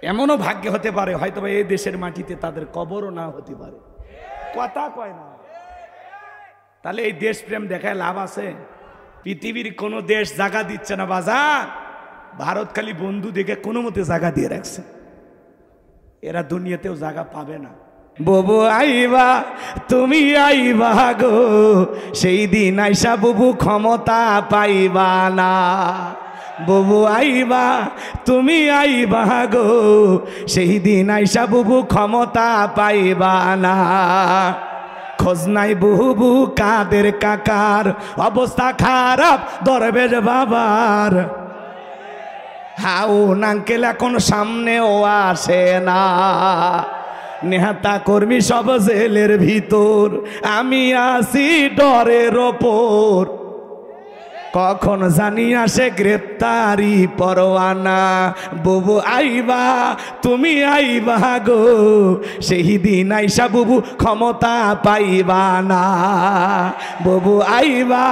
এমনও ভাগ্য হতে পারে হয়তো এই দেশের মাটিতে তাদের কবরও না হতে পারে। কথা কয় না। তাহলে এই দেশপ্রেম দেখায় লাভ আছে? পৃথিবীর কোনো দেশ জায়গা দিচ্ছে না বাজার, ভারত খালি বন্ধু দেখে কোনো মতে জায়গা দিয়ে রাখছে। এরা দুনিয়াতেও জায়গা পাবে না। বুবু আইবা তুমি আইবা গো, সেই দিন আইসা বুবু ক্ষমতা পাইবা না। বুবু আইবা তুমি আইবা গো, সেই দিন আইসা বুবু ক্ষমতা পাইবা না। খোঁজ নাই বুবু কাদের কাকার, অবস্থা খারাপ দরবেশ বাবার। হাউ আঙ্কেল এখন সামনেও আসে না, নেতা কর্মী সব জেলের ভিতর, আমি আসি ডরের ওপর। কখন জানি আসে গ্রেপ্তারি পরোয়ানা। বুবু আইবা তুমি আইবা গো, সেই দিন আইসা বুবু ক্ষমতা পাইবা না। বুবু আইবা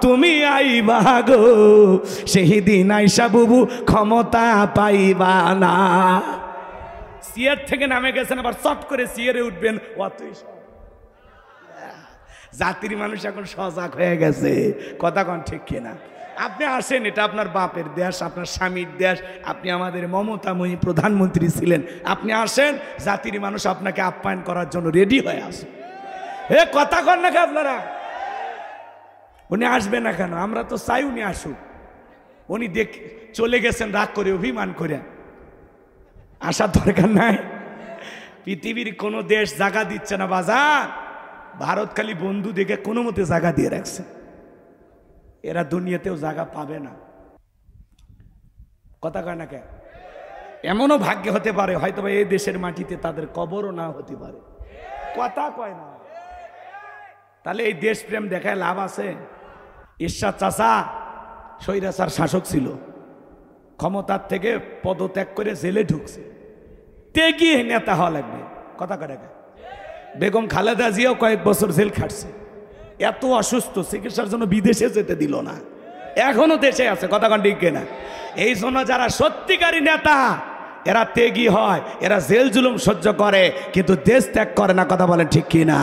তুমি আইবা গো, সেই দিন আইসা বুবু ক্ষমতা পাইবা না। সিয়ার থেকে নামে গেছেন, আবার চট করে সিয়ারে উঠবেন। অতই জাতির মানুষ এখন সজাগ হয়ে গেছে। কথা কন ঠিক কিনা? আপনি আসেন, এটা আপনার বাপের দেশ, আপনার স্বামীর দেশ, আপনি আমাদের মমতাময়ী প্রধানমন্ত্রী ছিলেন। আপনি আসেন, জাতির মানুষ আপনাকে আপ্যায়ন করার জন্য রেডি হয়ে আসে। এ কথা কন না আপনারা? উনি আসবে না কেন? আমরা তো চাই উনি আসুক। উনি চলে গেছেন রাগ করে, অভিমান করে। আসার দরকার নাই। পৃথিবীর কোনো দেশ জায়গা দিচ্ছে না বাজার, ভারত খালি বন্ধু দেখে কোনো মতে জায়গা দিয়ে রাখছে। এরা দুনিয়াতেও জায়গা পাবে না। কথা কয় না কে? এমনও ভাগ্য হতে পারে হয়তো এই দেশের মাটিতে তাদের কবরও না হতে পারে। কথা কয় না। তাহলে এই দেশপ্রেম দেখায় লাভ আছে? ঈশ্বর চাচা স্বৈরাচার শাসক ছিল, ক্ষমতার থেকে পদত্যাগ করে জেলে ঢুকছে। ত্যাগী নেতা হওয়া লাগবে। কথা কয় না কে? বেগম খালেদা জিয়াও কয়েক বছর জেল খাটছে। এত অসুস্থ, চিকিৎসার জন্য বিদেশে যেতে দিল না, এখনো দেশে আছে। কথা কন ঠিক কিনা? এই জন্য যারা সত্যিকারী নেতা এরা ত্যাগী হয়, এরা জেল জুলুম সহ্য করে কিন্তু দেশ ত্যাগ করে না। কথা বলেন ঠিক কিনা?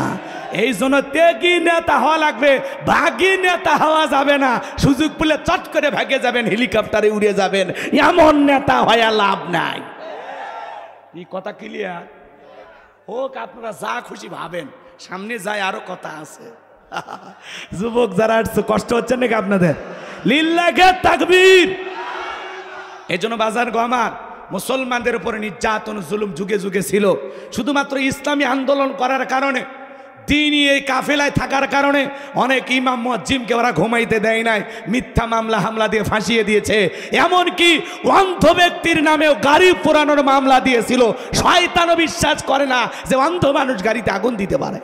এই জন্য ত্যাগী নেতা হওয়া লাগবে, ভাগী নেতা হওয়া যাবে না। সুযোগ পেলে চট করে ভাগে যাবেন, হেলিকপ্টারে উড়ে যাবেন, এমন নেতা হয়ে লাভ নাই। এই কথা ক্লিয়ার হোক? আপনারা যা খুশি ভাবেন, সামনে যায় আরো কথা আছে। যুবক যারা কষ্ট হচ্ছে নাকি আপনাদের? লিল্লাহে তাকবীর। এই জন্য বাজার গো আমার, মুসলমানদের উপরে নির্যাতন জুলুম যুগে যুগে ছিল। শুধুমাত্র ইসলামী আন্দোলন করার কারণে, দিনই এই কাফেলায় থাকার কারণে অনেক ইমাম মুয়াজ্জিমকে ওরা ঘুমাইতে দেয় নাই, মিথ্যা মামলা হামলা দিয়ে ফাঁসিয়ে দিয়েছে। এমনকি অন্ধ ব্যক্তির নামেও গাড়ি পোড়ানোর মামলা দিয়েছিল। শয়তানও বিশ্বাস করে না যে অন্ধ মানুষ গাড়িতে আগুন দিতে পারে।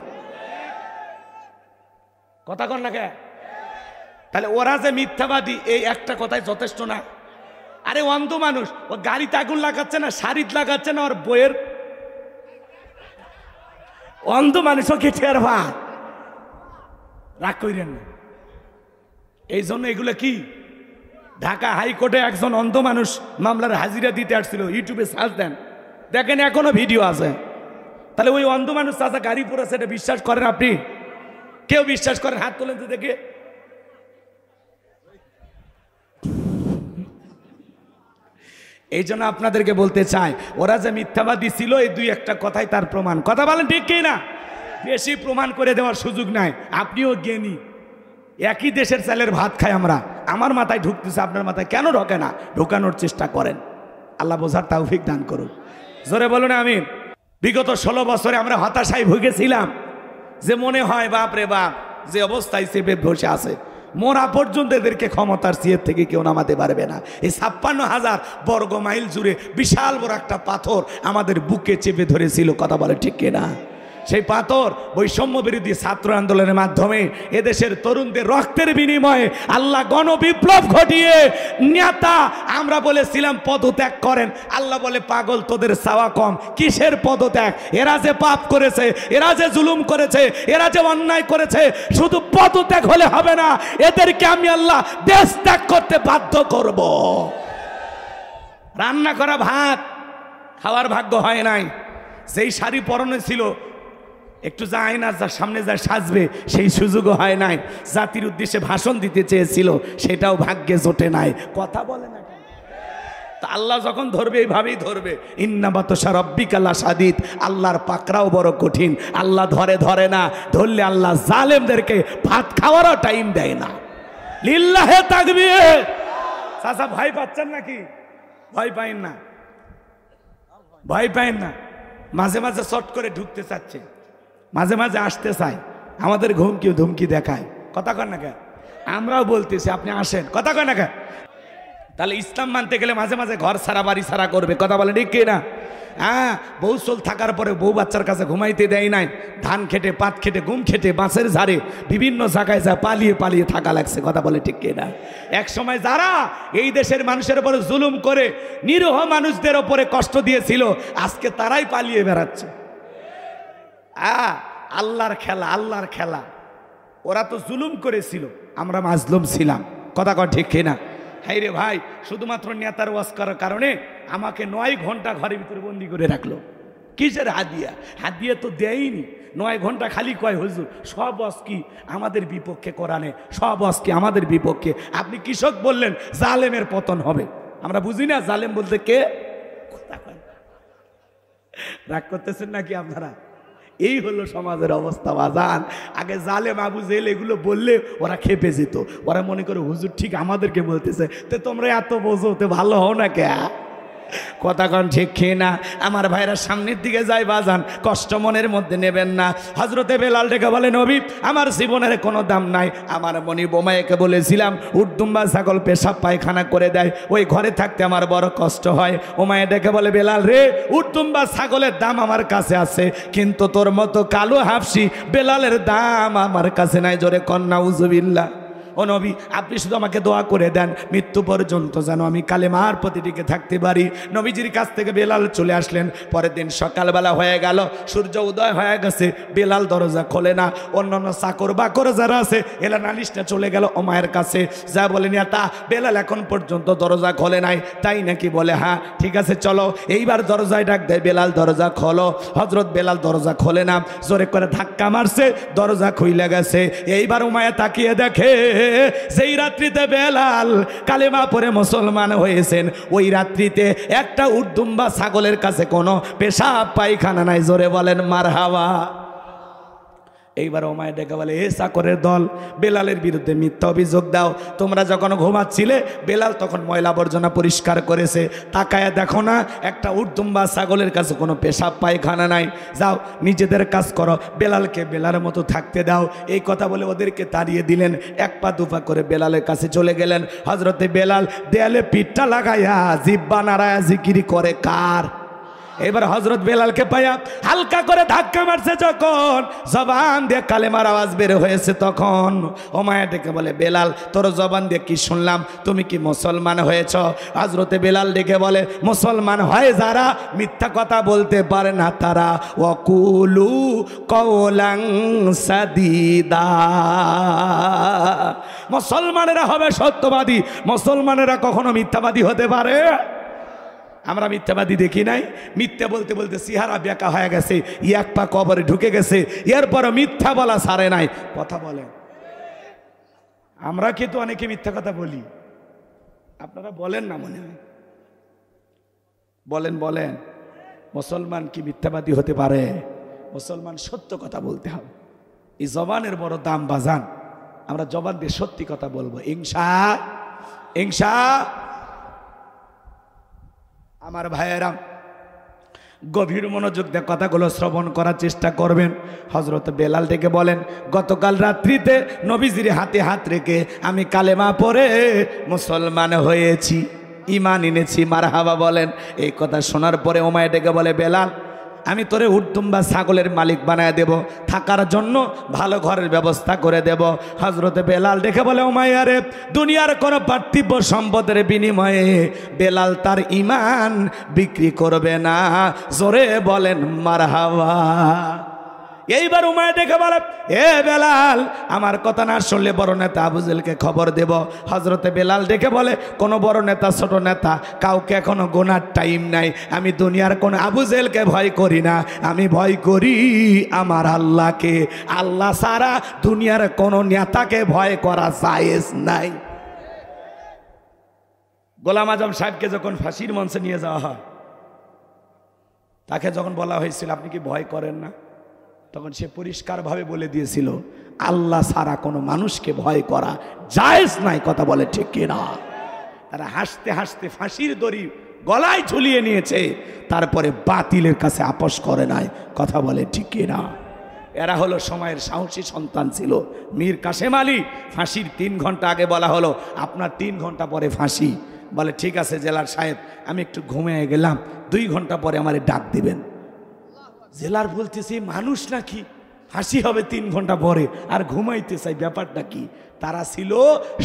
কথা কন না কে? তাহলে ওরা যে মিথ্যাবাদী, এই একটা কথাই যথেষ্ট না? আরে অন্ধ মানুষ ও গাড়িতে আগুন লাগাচ্ছে না, শাড়িত লাগাচ্ছে না, ওর বইয়ের অন্ধ মানুষও কে টের ভাই? রাগ করেন না। এই জন্য এগুলো কি, ঢাকা হাইকোর্টে একজন অন্ধ মানুষ মামলার হাজিরা দিতে আসছিল। ইউটিউবে সার্চ দেন, দেখেন এখনো ভিডিও আছে। তাহলে ওই অন্ধ মানুষ চাচা গাড়ি পড়েছে, এটা বিশ্বাস করেন আপনি? কেউ বিশ্বাস করেন? হাত তোলেন তো দেখে। এই জন্য আপনাদেরকে বলতে চাই, ওরা যে মিথ্যাবাদী ছিল এই দুই একটা কথাই তার প্রমাণ। কথা বলেন ঠিক কি না? বেশি প্রমাণ করে দেওয়ার সুযোগ নাই। আপনিও জ্ঞানী, একই দেশের চালের ভাত খাই আমরা। আমার মাথায় ঢুকতেছে, আপনার মাথায় কেন ঢোকে না? ঢোকানোর চেষ্টা করেন। আল্লাহ বোঝার তৌফিক দান করুন। জোরে বলুন আমিন। বিগত 16 বছরে আমরা হতাশায় ভুগেছিলাম, যে মনে হয় বাপ রে বাপ, যে অবস্থায় চেপে বসে আছে, মোরা পর্যন্ত এদেরকে ক্ষমতার চেয়ার থেকে কেউ নামাতে পারবে না। এই 56,000 বর্গ মাইল জুড়ে বিশাল বড় একটা পাথর আমাদের বুকে চেপে ধরেছিল। কথা বলে ঠিক কিনা? সেই পাথর বৈষম্য বিরোধী ছাত্র আন্দোলনের মাধ্যমে এদেশের তরুণদের রক্তের বিনিময়ে আল্লাহ গণবিপ্লব ঘটিয়ে নেতা আমরা বলেছিলাম পদত্যাগ করেন। আল্লাহ বলে পাগল, তোদের চাওয়া কম। কিসের পদত্যাগ? এরা যে পাপ করেছে, এরা যে জুলুম করেছে, এরা যে অন্যায় করেছে, শুধু পদত্যাগ হলে হবে না, এদেরকে আমি আল্লাহ দেশ ত্যাগ করতে বাধ্য করব। রান্না করা ভাত খাওয়ার ভাগ্য হয় নাই। যেই শাড়ি পরনে ছিল একটু যা আয়না যার সামনে যা সাজবে সেই সুযোগও হয় নাই। জাতির উদ্দেশ্যে ভাষণ দিতে চেয়েছিল, সেটাও ভাগ্যে জোটে নাই। কথা বলে না তা আল্লাহ যখন ধরবে এইভাবেই ধরবে। ইন্না বাতশা রাব্বিকা লাশাদীদ, আল্লাহর পাকড়াও বড় কঠিন। আল্লাহ ধরে না, ধরলে আল্লাহ জালেমদেরকে ভাত খাওয়ারও টাইম দেয় না। লিল্লাহে তাকবীর। চাচা ভয় পাচ্ছেন নাকি? ভয় পাইন না, ভয় পাইন না। মাঝে মাঝে চট করে ঢুকতে চাচ্ছে, মাঝে মাঝে আসতে চায়, আমাদের ঘুমকি ধুমকি দেখায়। কথা কন না কে? আমরাও বলতেছি আপনি আসেন, কথা কন না কে? তাহলে ইসলাম মানতে গেলে মাঝে মাঝে ঘর ছাড়া বাড়ি ছাড়া করবে। কথা বলে ঠিক কিনা? হ্যাঁ, বউ চল থাকার পরে বউ বাচ্চার কাছে ঘুমাইতে দেয় নাই। ধান খেটে, পাট খেটে, গুম খেটে, বাঁশের ঝাড়ে বিভিন্ন জায়গায় যা পালিয়ে পালিয়ে থাকা লাগছে। কথা বলে ঠিক কিনা? এক সময় যারা এই দেশের মানুষের উপরে জুলুম করে নিরীহ মানুষদের ওপরে কষ্ট দিয়েছিল, আজকে তারাই পালিয়ে বেড়াচ্ছে। আল্লাহর খেলা, আল্লাহর খেলা। ওরা তো জুলুম করেছিল, আমরা মাজলুম ছিলাম। কথা কর ঠিক কিনা? হাই রে ভাই, শুধুমাত্র নেতার ওয়াজ করার কারণে আমাকে 9 ঘন্টা ঘরের ভিতরে বন্দি করে রাখলো। কিসের হাদিয়া? হাদিয়া তো দেয়নি। 9 ঘন্টা খালি কয় হুজুর সব ওয়াজ কি আমাদের বিপক্ষে, কোরআনে সব ওয়াজ কি আমাদের বিপক্ষে। আপনি কৃষক বললেন জালেমের পতন হবে, আমরা বুঝি না জালেম বলতে কে? রাগ করতেছেন নাকি আপনারা? এই হলো সমাজের অবস্থা বাজান। আগে জালেম আবু জেল এগুলো বললে ওরা খেপে যেত। ওরা মনে করে হুজুর ঠিক আমাদেরকে বলতেছে, তো তোমরা এত বোঝো, তো ভালো হও না কে? কথা কন ঠিক খেয়ে না? আমার ভাইরা সামনের দিকে যায় বাজান, কষ্ট মনের মধ্যে নেবেন না। হজরতে বেলাল ডেকে বলে নবী আমার জীবনের কোনো দাম নাই। আমার মনি বোমাইকে বলেছিলাম উর্দুম্বা ছাগল পেশাব পায়খানা করে দেয়, ওই ঘরে থাকতে আমার বড় কষ্ট হয়। ওমায় ডেকে বলে বেলাল রে, উর্দুম্বা ছাগলের দাম আমার কাছে আছে, কিন্তু তোর মতো কালো হাফসি বেলালের দাম আমার কাছে নাই। জোরে কন্যা উজুবিল্লাহ। ও নবী আপনি শুধু আমাকে দোয়া করে দেন মৃত্যু পর্যন্ত যেন আমি কালেমার প্রতি টিকে থাকতে পারি। নবীজির কাছ থেকে বেলাল চলে আসলেন। পরের দিন সকালবেলা হয়ে গেল, সূর্য উদয় হয়ে গেছে, বেলাল দরজা খোলে না। অন্যান্য চাকর বাকর যারা আছে এলা নালিশটা চলে গেল ওমায়ের কাছে, যা বলেন তা বেলাল এখন পর্যন্ত দরজা খোলে নাই। তাই নাকি? বলে হ্যাঁ ঠিক আছে চলো। এইবার দরজায় ডাক দেয়, বেলাল দরজা খোলো। হজরত বেলাল দরজা খোলে না, জোরে করে ধাক্কা মারছে, দরজা খুইলে গেছে। এইবার উমায়া তাকিয়ে দেখে যেই রাত্রিতে বেলাল কালেমা পড়ে মুসলমান হয়েছেন, ওই রাত্রিতে একটা উর্দুম্বা ছাগলের কাছে কোনো পেশাব পায়খানা নাই। জোরে বলেন মারহাবা। এইবার ওমায় ডেকে বলে এ চাকরের দল, বেলালের বিরুদ্ধে মিথ্যা অভিযোগ দাও। তোমরা যখন ঘুমাচ্ছিলে বেলাল তখন ময়লা আবর্জনা পরিষ্কার করেছে, তাকায়া দেখো না একটা উর্দুম্বা ছাগলের কাছে কোনো পেশাব পায়খানা নাই। যাও নিজেদের কাজ করো, বেলালকে বেলালের মতো থাকতে দাও। এই কথা বলে ওদেরকে তাড়িয়ে দিলেন। এক পা দুপা করে বেলালের কাছে চলে গেলেন। হজরতে বেলাল দেয়ালে পিঠটা লাগাইয়া জিব্বা নাড়ায়া জিকিরি করে কার? এবার হজরত বেলালকে পাইয়া হালকা করে ধাক্কা মারছে, যখন জবান দিয়ে কালেমার আওয়াজ বের হয়েছে তখন ওমায়া ডেকে বলে বেলাল তোর জবান দিয়ে কি শুনলাম, তুমি কি মুসলমান হয়েছ? হজরতে বেলাল ডেকে বলে মুসলমান হয় যারা মিথ্যা কথা বলতে পারে না তারা, ওয়াকুলু কওলাং সাদিদা। মুসলমানেরা হবে সত্যবাদী, মুসলমানেরা কখনো মিথ্যাবাদী হতে পারে? আমরা মিথ্যাবাদী দেখি নাই। মিথ্যা বলতে বলতে চেহারা বেঁকা হয়ে গেছে, এক পা কবরে ঢুকে গেছে, এরপর মিথ্যা বলা ছাড়ে নাই। কথা বলেন, আমরা কিন্তু অনেকে মিথ্যা কথা বলি, আপনারা বলেন না মনে হয়? বলেন বলেন, মুসলমান কি মিথ্যাবাদী হতে পারে? মুসলমান সত্য কথা বলতে হবে। এই জবানের বড় দাম বাজান। আমরা জবান দিয়ে সত্যি কথা বলবো ইনশাআল্লাহ। আমার ভাইয়েরা গভীর মনোযোগ দিয়ে কথাগুলো শ্রবণ করার চেষ্টা করবেন। হজরত বেলাল ডেকে বলেন গতকাল রাত্রিতে নবীজির হাতে হাত রেখে আমি কালেমা পড়ে মুসলমান হয়েছি, ঈমান এনেছি। মারহাবা বলেন। এই কথা শোনার পরে ওমায় ডেকে বলে বেলাল আমি তোরে উর্দুম্বা ছাগলের মালিক বানায় দেব, থাকার জন্য ভালো ঘরের ব্যবস্থা করে দেব। হজরতে বেলাল দেখে বলে উমাইয়া রে, দুনিয়ার কোনো পার্থিব সম্পদের বিনিময়ে বেলাল তার ঈমান বিক্রি করবে না। জোরে বলেন মারহাবা। এইবার উমাইয়া ডেকে বলে, এ বেলাল, আমার কথা না শুনলে বড় নেতা আবু জেহেলকে খবর দেব। হযরতে বেলাল ডেকে বলে, কোনো বড় নেতা ছোট নেতা কাউকে এখনো গোনার টাইম নাই। আমি দুনিয়ার কোন আবু জেহেলকে ভয় করি না, আমি ভয় করি আমার আল্লাহকে। আল্লাহ ছাড়া দুনিয়ার কোন নেতাকে ভয় করা জায়েজ নাই। গোলাম আজম সাহেবকে যখন ফাঁসির মঞ্চে নিয়ে যাওয়া হয়, তাকে যখন বলা হয়েছিল আপনি কি ভয় করেন না, তখন সে পরিষ্কারভাবে বলে দিয়েছিল, আল্লাহ ছাড়া কোনো মানুষকে ভয় করা জায়েজ নাই। কথা বলে ঠিক কিনা? তারা হাসতে হাসতে ফাঁসির দড়ি গলায় ঝুলিয়ে নিয়েছে, তারপরে বাতিলের কাছে আপোষ করে নাই। কথা বলে ঠিক কিনা? এরা হলো সময়ের সাহসী সন্তান ছিল। মীর কাসেম আলী ফাঁসির 3 ঘন্টা আগে বলা হলো, আপনার 3 ঘন্টা পরে ফাঁসি। বলে ঠিক আছে জেলার সাহেব, আমি একটু ঘুমিয়ে গেলাম, 2 ঘন্টা পরে আমারে ডাক দিবেন। জেলার বলতেছে মানুষ নাকি, ফাঁসি হবে 3 ঘন্টা পরে আর ঘুমাইতে চাই, ব্যাপারটা কি? তারা ছিল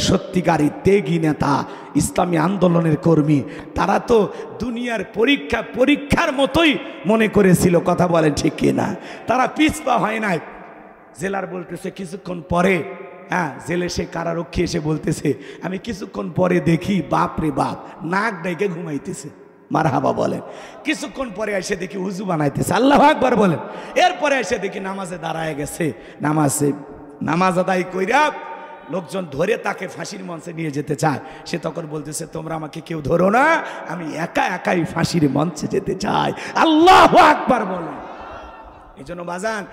সত্যিকারী তেগী নেতা, ইসলামী আন্দোলনের কর্মী। তারা তো দুনিয়ার পরীক্ষার মতোই মনে করেছিল। কথা বলেন ঠিক কিনা? তারা পিছপা হয় নাই। জেলার বলতেছে কিছুক্ষণ পরে, হ্যাঁ, জেলে সে কারারক্ষী এসে বলতেছে, আমি কিছুক্ষণ পরে দেখি বাপ রে বাপ নাক ডেকে ঘুমাইতেছে। মারহাবা বলেন। কিছুক্ষণ পরে এসে দেখি উজু বানাইতেছে। আল্লাহু আকবার বলেন। এরপরে এসে দেখি নামাজে দাঁড়ায় গেছে। নামাজ আদায় কইরা লোকজন ধরে তাকে ফাঁসির মঞ্চে নিয়ে যেতে চায়। সে তখন বলতেছে, তোমরা আমাকে কেউ ধরো না, আমি একাই ফাঁসির মঞ্চে যেতে চাই। আল্লাহু আকবার বলেন। এই জন্য বাজান,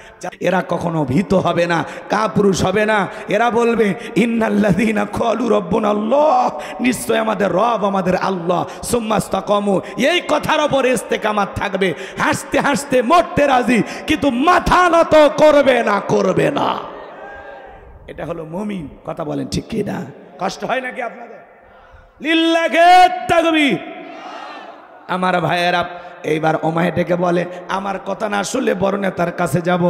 এরা কখনো ভীত হবে না, কাপুরুষ হবে না। এরা বলবে, ইন্নাল্লাযীনা ক্বালু রাব্বুনা আল্লাহ, নিশ্চয় আমাদের রব আমাদের আল্লাহ, সুম্মাস্তাকামু, এই কথার উপর ইস্তেকামাত থাকবে। হাসতে হাসতে মরতে রাজি, কিন্তু মাথা নত করবে না। এটা হলো মুমিন। কথা বলেন ঠিক কি না? কষ্ট হয় নাকি আপনাদের? লিল্লাহি তাকবীর। আমার ভাইয়েরা, এইবার ওমায়ে ডেকে বলে, আমার কথা না শুনলে বড় নেতার কাছে যাব।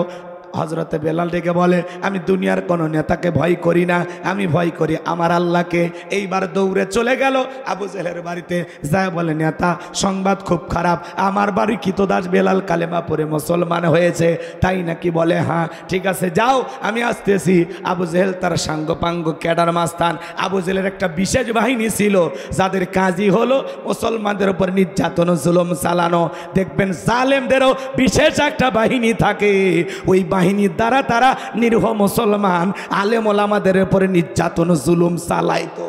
হযরতে বেলাল ডেকে বলে, আমি দুনিয়ার কোনো নেতাকে ভয় করি না, আমি ভয় করি আমার আল্লাহকে। এইবার দৌড়ে চলে গেল আবু জেহেলের বাড়িতে, যায় বলে, নেতা সংবাদ খুব খারাপ, আমার বাড়ি কৃতদাস বেলাল কালেমা পড়ে মুসলমান হয়েছে। তাই নাকি? বলে হ্যাঁ, ঠিক আছে যাও, আমি আসতেছি। আবু জেহেল তার সাঙ্গপাঙ্গ ক্যাডার মাস্তান। আবু জেহেলের একটা বিশেষ বাহিনী ছিল, যাদের কাজই হলো মুসলমানদের উপর নির্যাতন জুলুম চালানো। দেখবেন জালেমদেরও বিশেষ একটা বাহিনী থাকে, ওই বাহিনীর দ্বারা তারা নিরীহ মুসলমান আলেম ওলামাদের উপরে নির্যাতন জুলুম চালাইতো।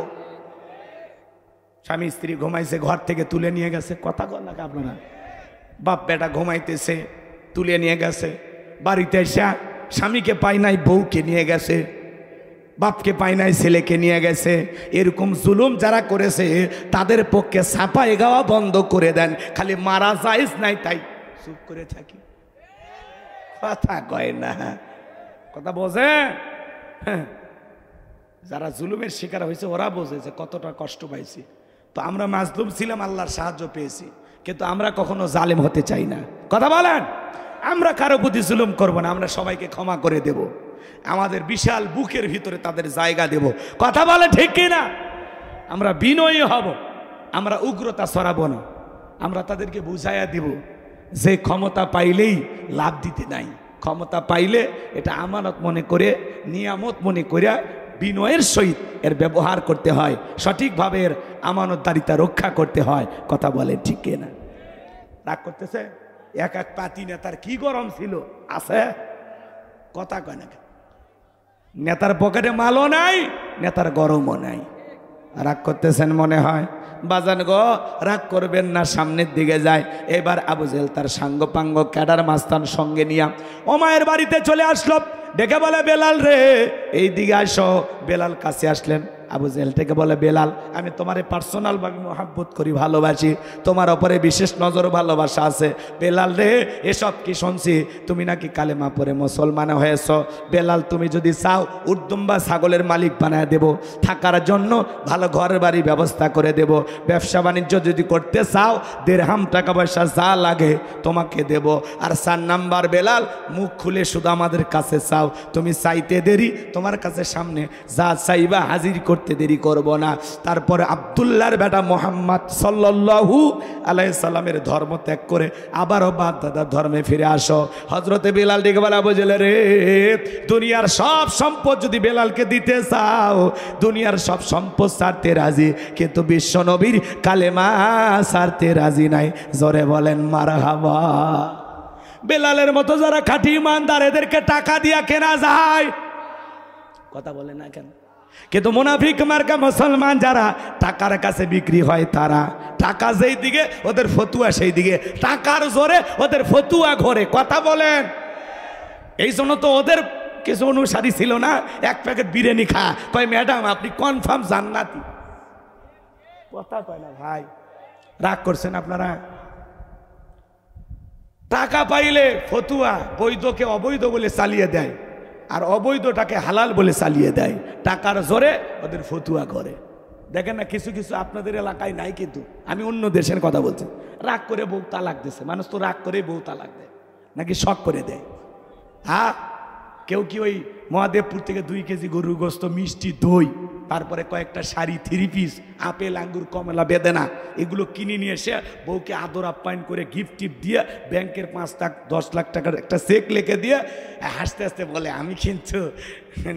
স্বামী স্ত্রী ঘুমাইছে, ঘর থেকে তুলে নিয়ে গেছে। কথা বল না আপনারা? বাপ বেটা ঘুমাইতেছে, তুলে নিয়ে গেছে। বাড়িতে এসে স্বামীকে পায় নাই, বউকে নিয়ে গেছে। বাপকে পায় নাই, ছেলেকে নিয়ে গেছে। এরকম জুলুম যারা করেছে তাদের পক্ষে ছাপাই গাওয়া বন্ধ করে দেন। খালি মারা জায়েজ নাই তাই চুপ করে থাকি। কথা কয় না, কথা বোঝে। যারা জুলুমের শিকার হয়েছে ওরা বোঝে যে কতটা কষ্ট পাইছি। তো আমরা মাজলুম ছিলাম, আল্লাহর সাহায্য পেয়েছি, কিন্তু আমরা কখনো জালেম হতে চাই না। কথা বলেন। আমরা কারো প্রতি জুলুম করব না, আমরা সবাইকে ক্ষমা করে দেব। আমাদের বিশাল বুকের ভিতরে তাদের জায়গা দেব। কথা বলে ঠিক কিনা? আমরা বিনয়ী হব, আমরা উগ্রতা ছড়াবো না। আমরা তাদেরকে বুঝাইয়া দিব যে ক্ষমতা পাইলেই লাভ দিতে নাই। ক্ষমতা পাইলে এটা আমানত মনে করে, নিয়ামত মনে করে বিনয়ের সহিত এর ব্যবহার করতে হয়, সঠিকভাবে এর আমানতদারিতা রক্ষা করতে হয়। কথা বলে ঠিক কিনা? রাগ করতেছে? এক পাতি নেতার কি গরম ছিল আছে? কথা কয় না। নেতার পকেটে মালও নাই, নেতার গরমও নাই। রাগ করতেছেন মনে হয়? বাজান গো, রাগ করবেন না, সামনের দিকে যায়। এবার আবু জেহেল তার সাঙ্গপাঙ্গ ক্যাডার মাস্তান সঙ্গে নিয়ে ওমায়ের বাড়িতে চলে আসলো। ডেকে বলে, বেলাল রে এই দিকে আসো। বেলাল কাছে আসলেন। আবু জেহেল থেকে বলে, বেলাল আমি তোমারে পার্সোনালভাবে মহাব্বত করি, ভালোবাসি, তোমার ওপরে বিশেষ নজর ভালোবাসা আছে। বেলাল রে এসব কি শুনছি, তুমি নাকি কালেমা পড়ে মুসলমান হয়েছ। বেলাল তুমি যদি চাও উর্দুম্বা ছাগলের মালিক বানায় দেব, থাকার জন্য ভালো ঘরের বাড়ি ব্যবস্থা করে দেব, ব্যবসা বাণিজ্য যদি করতে চাও দেড়হাম টাকা পয়সা যা লাগে তোমাকে দেব। আর 4 নাম্বার বেলাল, মুখ খুলে শুধু আমাদের কাছে চাও, তুমি চাইতে দেরি, তোমার কাছে সামনে যা চাইবা হাজির করতে করতে দেরি করব না। তারপরে আব্দুল্লাহর বেটা মোহাম্মদ সাল্লাল্লাহু আলাইহি সাল্লামের ধর্ম ত্যাগ করে আবারও বাপ দাদার ধর্মে ফিরে আসো। হযরতে বেলাল ডেকে বলে, আবু জেহেল রে, দুনিয়ার সব সম্পদ যদি বেলালকে দিতে চাও, দুনিয়ার সব সম্পদ ছাড়তে রাজি, কিন্তু বিশ্ব নবীর কালেমা ছাড়তে রাজি নাই। জোরে বলেন মারহাবা। বেলালের মতো যারা খাঁটি ইমানদার, এদেরকে টাকা দিয়া কেনা যায়, কথা বলে না কেন? কিন্তু মুনাফিক মার্কা মুসলমান যারা টাকার কাছে বিক্রি হয়, তারা টাকা যেই দিকে ওদের ফতুয়া সেই দিকে, টাকার জোরে ওদের ফতুয়া ঘরে, কথা বলেন। এই জন্য তো ওদের কিছু অনুসারী ছিল না, এক প্যাকেট বিরিয়ানি খা, কয় ম্যাডাম আপনি কনফার্ম জান্নাতি। কথা কয় না ভাই, রাগ করছেন আপনারা? টাকা পাইলে ফতুয়া বৈধকে অবৈধ বলে চালিয়ে দেয়, আর অবৈধটাকে হালাল বলে চালিয়ে দেয়। টাকার জোরে ওদের ফতুয়া করে। দেখেন না, কিছু কিছু আপনাদের এলাকায় নাই, কিন্তু আমি অন্য দেশের কথা বলছি। রাগ করে বউ তালাক দিছে, মানুষ তো রাগ করে বউ তালাক দেয় নাকি শখ করে দেয়? হ্যাঁ, কেউ কি ওই মহাদেবপুর থেকে 2 কেজি গরুর গোস্ত, মিষ্টি, দই, তারপরে কয়েকটা শাড়ি, 3 পিস, আপেল, আঙ্গুর, কমলা, বেদানা, এগুলো কিনে নিয়ে এসে বউকে আদর আপ্যায়ন করে গিফট টিপ দিয়ে ব্যাংকের 5 লাখ 10 লাখ টাকার একটা চেক লিখে দিয়ে হাসতে হাসতে বলে, আমি কিন্তু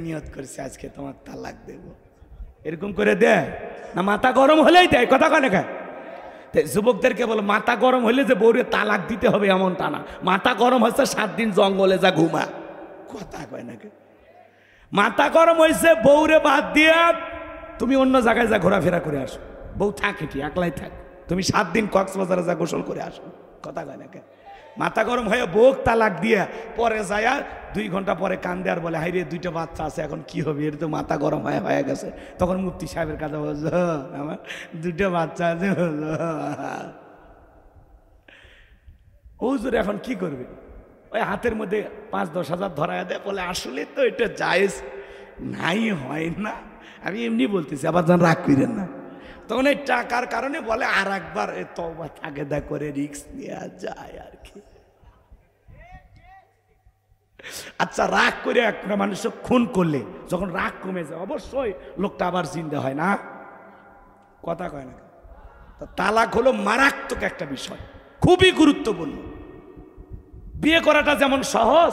নিয়ত করছি আজকে তোমার তালাক দেব। এরকম করে দেয় না? মাথা গরম হলেই দেয়, কথা কয় না কেন? যুবকদেরকে বলো, মাথা গরম হলে যে বউরে তালাক দিতে হবে এমনটা না। মাথা গরম হচ্ছে 7 দিন জঙ্গলে যা ঘুমা, কথা কয় না কেন? মাথা গরম হয়েছে বউরে বাদ দিয়া তুমি অন্য জায়গায় যা ঘোরাফেরা করে আসো, বউ থাক এটি, একলাই থাক, তুমি 7 দিন কক্সবাজারে যা গোসল করে আসো, কথা কয় না কেন? মাথা গরম হয়ে বউ তালাক দিয়া পরে যায়, 2 ঘন্টা পরে কান্দে আর বলে, হাই রে 2টা বাচ্চা আছে, এখন কি হবে? এটা তো মাথা গরম হয়ে গেছে। তখন মুফতি সাহেবের কাছে বলছো, আমার 2টা বাচ্চা আছে, হুজুর এখন কি করবে? ওই হাতের মধ্যে 5-10 হাজার ধরায় দেয়, বলে আসলে তো এটা জায়েজ নাই, হয় না, আমি এমনি বলতেছি, আবার যেন রাগ করেন না। তখন এই টাকার কারণে বলে আর একবার তওবা তাকেদা করে রিস্ক নেওয়া যায় আর কি। আচ্ছা, রাগ করে একটা মানুষ খুন করলে যখন রাগ কমে যায়, অবশ্যই লোকটা আবার জিন্দা হয় না, কথা কয় না? তালাক হলো মারাত্মক একটা বিষয়, খুবই গুরুত্বপূর্ণ। বিয়ে করাটা যেমন সহজ,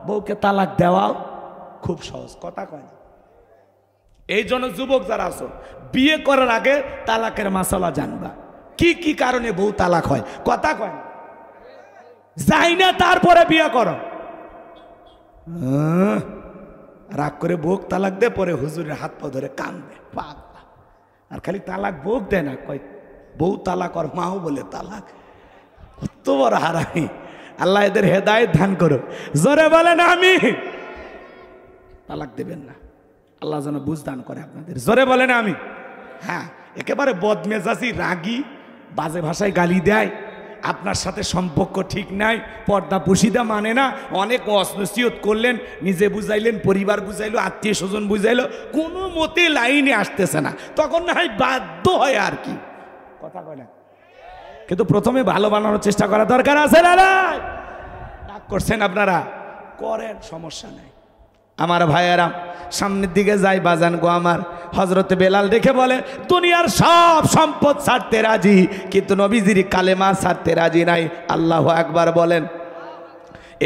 বউকে তালাক দেওয়াও খুব সহজ, কথা কয় না? এই জন্য যুবক যারা আছো, বিয়ে করার আগে তালাকের মাসালা জানবা, কি কি কারণে বউ তালাক হয়, কথা কয় না? যাই না তারপরে বিয়ে করো। রাগ করে বউ তালাক দে, পরে হুজুরের হাত পা ধরে কান্দে, পাগলা। আর খালি তালাক বউ দেয় না, কয় বউ তালাক আর মাও বলে তালাক। কত বড় হারামি! আল্লাহ এদের হেদায়েত দান করো। জোরে বলেন আমি। তালাক দেবেন না, আল্লাহ যেন বুঝ দান করে আপনাদের। জোরে বলেন আমি। হ্যাঁ, একেবারে বদমেজাজি, রাগী, বাজে ভাষায় গালি দেয়, আপনার সাথে সম্পর্ক ঠিক নাই, পর্দা পুশিদা মানে না, অনেক নসিহত করলেন, নিজে বুঝাইলেন, পরিবার বুঝাইলো, আত্মীয় স্বজন বুঝাইলো, কোনো মতে লাইনে আসতেছে না, তখন না হয় বাধ্য হয় আর কি, কথা কয় না? কিন্তু প্রথমে ভালো বানানোর চেষ্টা করা দরকার আছে না? রাগ করছেন আপনারা, করেন, সমস্যা নাই। আমার ভাইয়েরা, সামনের দিকে যাই বাজান গো আমার। হযরত বেলাল দেখে বলে, দুনিয়ার সব সম্পদ ছাড়তে রাজি, কিন্তু নবীজির কালেমা ছাড়তে রাজি নাই। আল্লাহু আকবার বলেন।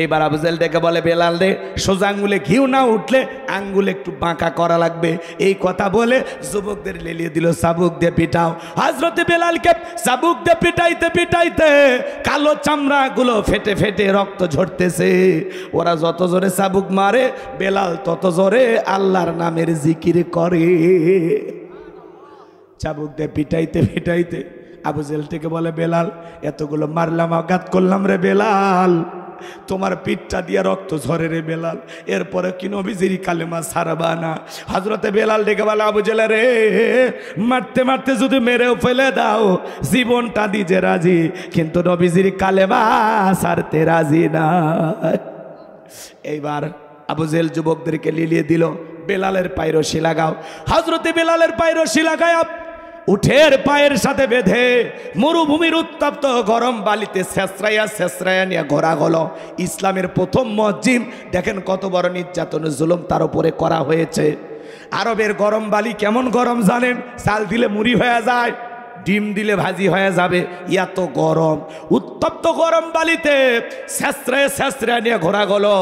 এইবার আবু জেহেল ডেকে বলে, বেলাল রে, সোজা আঙ্গুলে ঘিউ না উঠলে আঙ্গুলে একটু বাঁকা করা লাগবে। এই কথা বলে যুবকদের লেলিয়ে দিল, চাবুক দিয়ে পিটাও। হযরত বেলালকে চাবুক দিয়ে পিটাইতে পিটাইতে কালো চামড়াগুলো ফেটে ফেটে রক্ত ঝরতেছে। ওরা যত জোরে চাবুক মারে, বেলাল তত জোরে আল্লাহর নামের জিকির করে। চাবুক দিয়ে পিটাইতে পিটাইতে আবু জেহেল থেকে বলে, বেলাল, এতগুলো মারলাম, আঘাত করলাম রে বেলাল, তোমার পিঠটা দিয়ে রক্ত ঝরে রে বেলাল, এরপরে কি নবীজির কালেমা ছাড়বা না? হযরতে বেলাল ডেকে বলে, আবু জেহেল রে, মারতে মারতে যদি মেরেও ফেলে দাও, জীবনটা দিতে রাজি, কিন্তু নবীজির কালেমা ছাড়তে রাজি না। এইবার আবু জেহেল যুবকদেরকে লিলিয়ে দিল, বেলালের পায়ে রশি লাগাও। হযরতে বেলালের পায়ে রশি লাগায় উঠের পায়ের সাথে বেঁধে মরুভূমির উত্তপ্ত গরম বালিতে ছেঁচড়াইয়া ছেঁচড়াইয়া নিয়ে ঘোরা হলো। ইসলামের প্রথম মুয়াজ্জিন, দেখেন কত বড় নির্যাতন জুলুম তার উপরে করা হয়েছে। আরবের গরম বালি কেমন গরম জানেন? চাল দিলে মুড়ি হয়ে যায়, ডিম দিলে ভাজি হয়ে যাবে, এত গরম। উত্তপ্ত গরম বালিতে শেষরায় শেষরায় নিয়ে ঘোরা গেলো,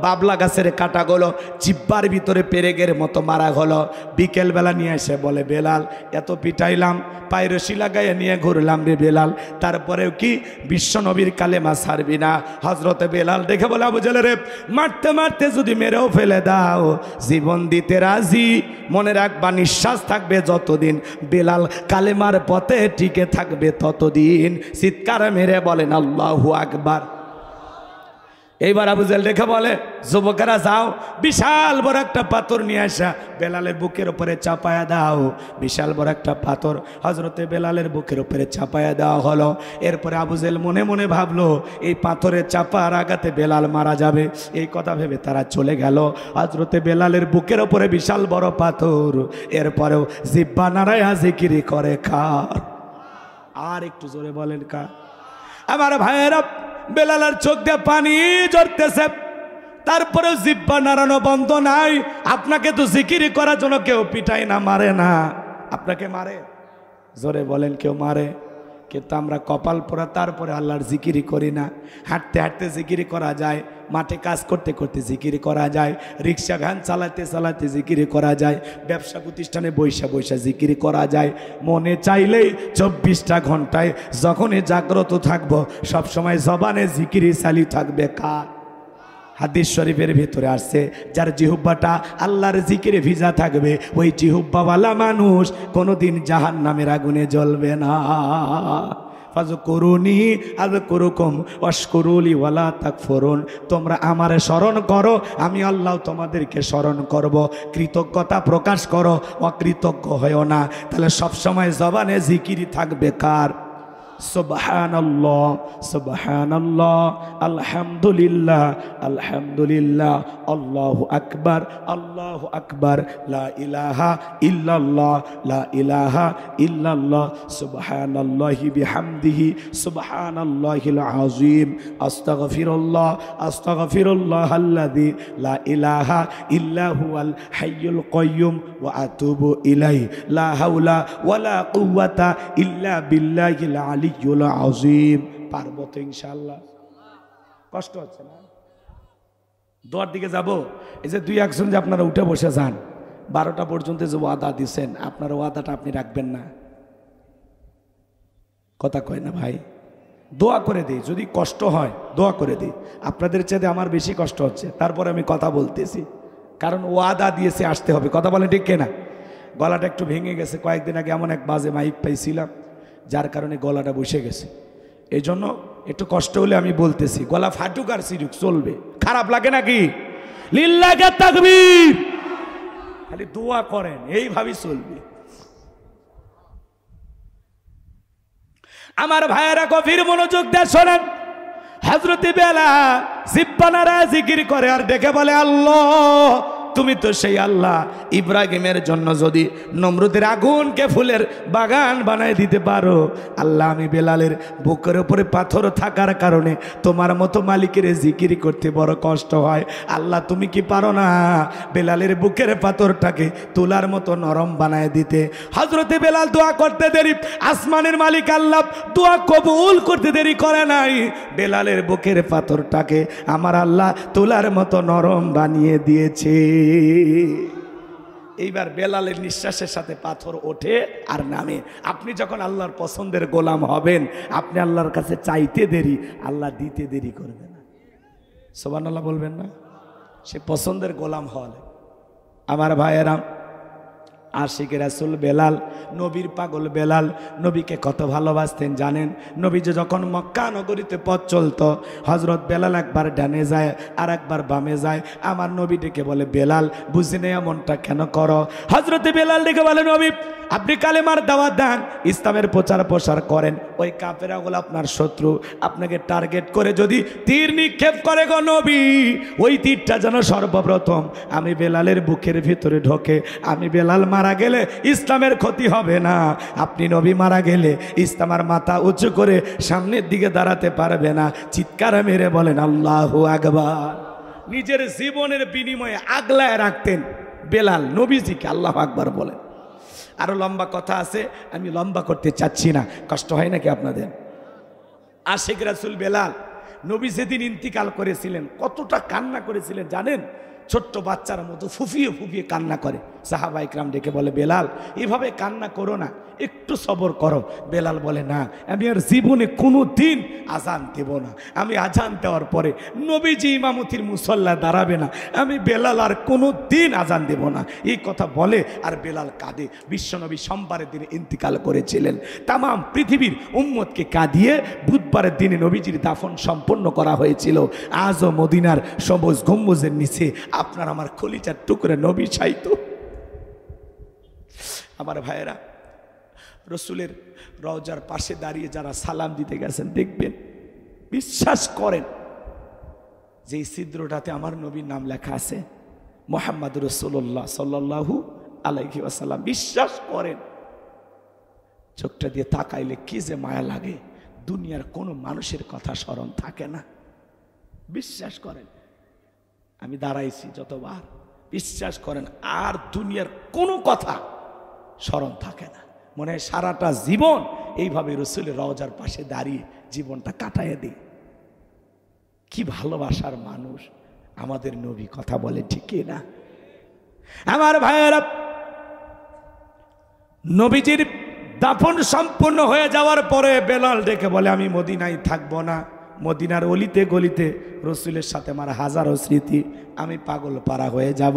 বাবলা গাছের কাটা গেলো, জিব্বার ভিতরে পেরেগের মতো মারা গেলো। বিকেলবেলা নিয়ে এসে বলে, বেলাল এত পিটাইলাম, পায়ে রশি লাগাইয়ে নিয়ে ঘুরলাম রে বেলাল, তারপরেও কি বিশ্ব নবীর কালেমা ছাড়বি না? হজরতে বেলাল দেখে বলে, আবু জেলে রে, মারতে মারতে যদি মেরেও ফেলে দাও, জীবন দিতে রাজি, মনে রাখবা নিঃশ্বাস থাকবে যতদিন, বেলাল কালেমার পথে টিকে থাকবে ততদিন। চিৎকার মেরে বলেন আল্লাহু আকবার। এইবার আবু জেহেল দেখে বলে, যুবকেরা যাও, বিশাল বড় একটা পাথর নিয়ে আসা বেলালের বুকের উপরে চাপায়া দাও। বিশাল বড় একটা পাথর হজরতে বেলালের বুকের উপরে চাপায়া দেওয়া হলো। এরপরে আবু জেহেল মনে মনে ভাবলো, এই পাথরের চাপার আঘাতে বেলাল মারা যাবে। এই কথা ভেবে তারা চলে গেল। হজরতে বেলালের বুকের উপরে বিশাল বড় পাথর, এরপরেও জিব্বা নাড়ায়া জিকিরি করে কার? আর একটু জোরে বলেন কার? আমার ভাইয়েরা, বেলালের চোখ দিয়ে পানি ঝরতেছে, তারপরেও জিব্বা নাড়ানো বন্ধ নাই। আপনাকে তো জিকিরি করার জন্য কেউ পিটায় না, মারে না। আপনাকে মারে? জোরে বলেন, কেউ মারে? কিন্তু আমরা কপাল পোড়া, তারপরে আল্লাহর জিকিরি করি না। হাঁটতে হাঁটতে জিকিরি করা যায়, মাঠে কাজ করতে করতে জিকিরি করা যায়, রিক্সা ভ্যান চালাতে চালাতে জিকিরি করা যায়, ব্যবসা প্রতিষ্ঠানে বৈশা বৈশা জিকিরি করা যায়। মনে চাইলেই 24টা ঘন্টায় যখনই জাগ্রত থাকবো, সবসময় জবানে জিকিরি চালি থাকবে কার? হাদিস শরীফের ভিতরে আসছে, যার জিহুব্বাটা আল্লাহর জিকিরে ভিজা থাকবে, ওই জিহুব্বাওয়ালা মানুষ কোনোদিন জাহান্নামের আগুনে জ্বলবে না। ফাযকুরুনি আযকুরুকুম ওয়াশকুরুলি ওয়ালা তাকফুরুন। তোমরা আমারে স্মরণ করো, আমি আল্লাহ তোমাদেরকে স্মরণ করব। কৃতজ্ঞতা প্রকাশ করো, অকৃতজ্ঞ হয়ো না। তাহলে সবসময় জবানে জিকিরি থাকবে কার? সুবহানাল্লাহ, সুবহানাল্লাহ, আলহামদুলিল্লাহ, আলহামদুলিল্লাহ, আল্লাহু আকবার, আল্লাহু আকবার, লা ইলাহা ইল্লাল্লাহ, লা ইলাহা ইল্লাল্লাহ, সুবহানাল্লাহি বিহামদিহি, সুবহানাল্লাহিল আযীম, আস্তাগফিরুল্লাহ, আস্তাগফিরুল্লাহাল্লাযী লা ইলাহা ইল্লা হুয়াল হাইয়ুল কাইয়্যুম ওয়া আতুবু ইলাইহি, লা হাওলা ওয়ালা কুওয়াতা ইল্লা বিল্লাহিল আলিয়্যুল আযীম। পারবো তো ইনশাআল্লাহ? কষ্ট হচ্ছে না? দোয়ার দিকে যাব। এই যে 2-1 জন যে আপনারা উঠে বসে যান, 12টা পর্যন্ত যে ওয়াদা দিচ্ছেন, আপনার ওয়াদাটা আপনি রাখবেন না? কথা কয় না ভাই? দোয়া করে দিই, যদি কষ্ট হয় দোয়া করে দিই। আপনাদের চাইতে আমার বেশি কষ্ট হচ্ছে, তারপরে আমি কথা বলতেছি, কারণ ওয়াদা দিয়েছে আসতে হবে। কথা বলেন ঠিক কিনা? গলাটা একটু ভেঙে গেছে, কয়েকদিন আগে এমন এক বাজে মাইক পাইছিলাম, যার কারণে গলাটা বসে গেছে। এই জন্য একটু কষ্ট হলে আমি বলতেছি, গলা ফাটুক আর সিরুক চলবে। খারাপ লাগে নাকি? লিল্লাহি তাকবীর। খালি দোয়া করেন, এইভাবেই চলবে। আমার ভাইয়েরা গভীর মনোযোগ দিয়ে শোনেন। হযরতে বেলাল জিব্বা নাড়ায় জিকির করে আর ডেকে বলে, আল্লাহ তুমি তো সেই আল্লাহ, ইব্রাহিমের জন্য যদি নমরুদের আগুনকে ফুলের বাগান বানায় দিতে পারো, আল্লাহ আমি বেলালের বুকের উপরে পাথর থাকার কারণে তোমার মতো মালিকের জিকির করতে বড় কষ্ট হয়। আল্লাহ তুমি কি পারো না বেলালের বুকের পাথরটাকে তুলার মতো নরম বানায় দিতে? হযরতে বেলাল দোয়া করতে দেরি, আসমানের মালিক আল্লাহ দোয়া কবুল করতে দেরি করে নাই। বেলালের বুকের পাথরটাকে আমার আল্লাহ তুলার মতো নরম বানিয়ে দিয়েছে। এইবার বেলালের নিঃশ্বাসের সাথে পাথর ওঠে আর নামে। আপনি যখন আল্লাহর পছন্দের গোলাম হবেন, আপনি আল্লাহর কাছে চাইতে দেরি, আল্লাহ দিতে দেরি করবে না। সুবহানাল্লাহ বলবেন না? সে পছন্দের গোলাম হল। আমার ভাইয়েরা, আশিক রাসূল বেলাল, নবীর পাগল বেলাল, নবীকে কত ভালোবাসতেন জানেন? নবী যে যখন মক্কা নগরীতে পথ চলতো, হযরত বেলাল একবার ডানে যায় আর একবার বামে যায়। আমার নবী ডেকে বলে, বেলাল বুঝি না এমনটা কেন করো? হযরতে বেলাল ডেকে বলে, নবী আপনি কালেমার দাওয়াত দেন, ইসলামের প্রচার প্রসার করেন, ওই কাফেরাগুলো আপনার শত্রু, আপনাকে টার্গেট করে যদি তীর নিক্ষেপ করে গো নবী, ওই তীরটা যেন সর্বপ্রথম আমি বেলালের বুকের ভিতরে ঢোকে। আমি বেলাল মারা গেলে ইসলামের ক্ষতি হবে না, আপনি নবী মারা গেলে ইসলামের মাথা উঁচু করে সামনের দিকে দাঁড়াতে পারবে না। চিৎকার মেরে বলেন আল্লাহু আকবার। নিজের জীবনের বিনিময়ে আগলায় রাখতেন বেলাল নবীজিকে, আল্লাহু আকবার বলেন। আরো লম্বা কথা আছে, আমি লম্বা করতে চাচ্ছি না, কষ্ট হয় নাকি আপনাদের? আশিক রাসূল বেলাল, নবী যেদিন ইন্তিকাল করেছিলেন কতটা কান্না করেছিলেন জানেন? ছোট্ট বাচ্চার মতো ফুফিয়ে ফুফিয়ে কান্না করে। সাহাবা ইকরাম ডেকে বলে, বেলাল এভাবে কান্না করো না, একটু সবর করো। বেলাল বলে, না আমি আর জীবনে কোনো দিন আজান দেব না, আমি আজান দেওয়ার পরে নবীজি ইমামতির মুসল্লা দাঁড়াবে না, আমি বেলাল আর কোনো দিন আজান দেব না। এই কথা বলে আর বেলাল কাঁদে। বিশ্বনবী সোমবারের দিনে ইন্তিকাল করেছিলেন। তাম পৃথিবীর উম্মতকে কাঁদিয়ে বুধবারের দিনে নবীজির দাফন সম্পন্ন করা হয়েছিল। আজও মদিনার সবুজ গম্বুজের নিচে আপনার আমার কলিজার টুকরে নবী ছাইত। আমার ভাইয়েরা, রসুলের রওজার পাশে দাঁড়িয়ে যারা সালাম দিতে গেছেন দেখবেন, বিশ্বাস করেন যে এই ছিদ্রটাতে আমার নবীর নাম লেখা আছে, মুহাম্মদ রাসূলুল্লাহ সাল্লাল্লাহু আলাইহি ওয়াসাল্লাম। বিশ্বাস করেন, চোখটা দিয়ে তাকাইলে কি যে মায়া লাগে, দুনিয়ার কোনো মানুষের কথা স্মরণ থাকে না। বিশ্বাস করেন, আমি দাঁড়াইছি যতবার, বিশ্বাস করেন আর দুনিয়ার কোনো কথা স্মরণ থাকে না। মনে হয় সারাটা জীবন এইভাবে রসুলের রওজার পাশে দাঁড়িয়ে জীবনটা কাটাইয়ে দিই। কি ভালোবাসার মানুষ আমাদের নবী, কথা বলে ঠিক না? আমার ভাইয়েরা, নবীজির দাফন সম্পূর্ণ হয়ে যাওয়ার পরে বেলাল ডেকে বলে, আমি মদিনায় থাকবো না, মদিনার অলিতে গলিতে রসুলের সাথে আমার হাজারো স্মৃতি, আমি পাগল পারা হয়ে যাব।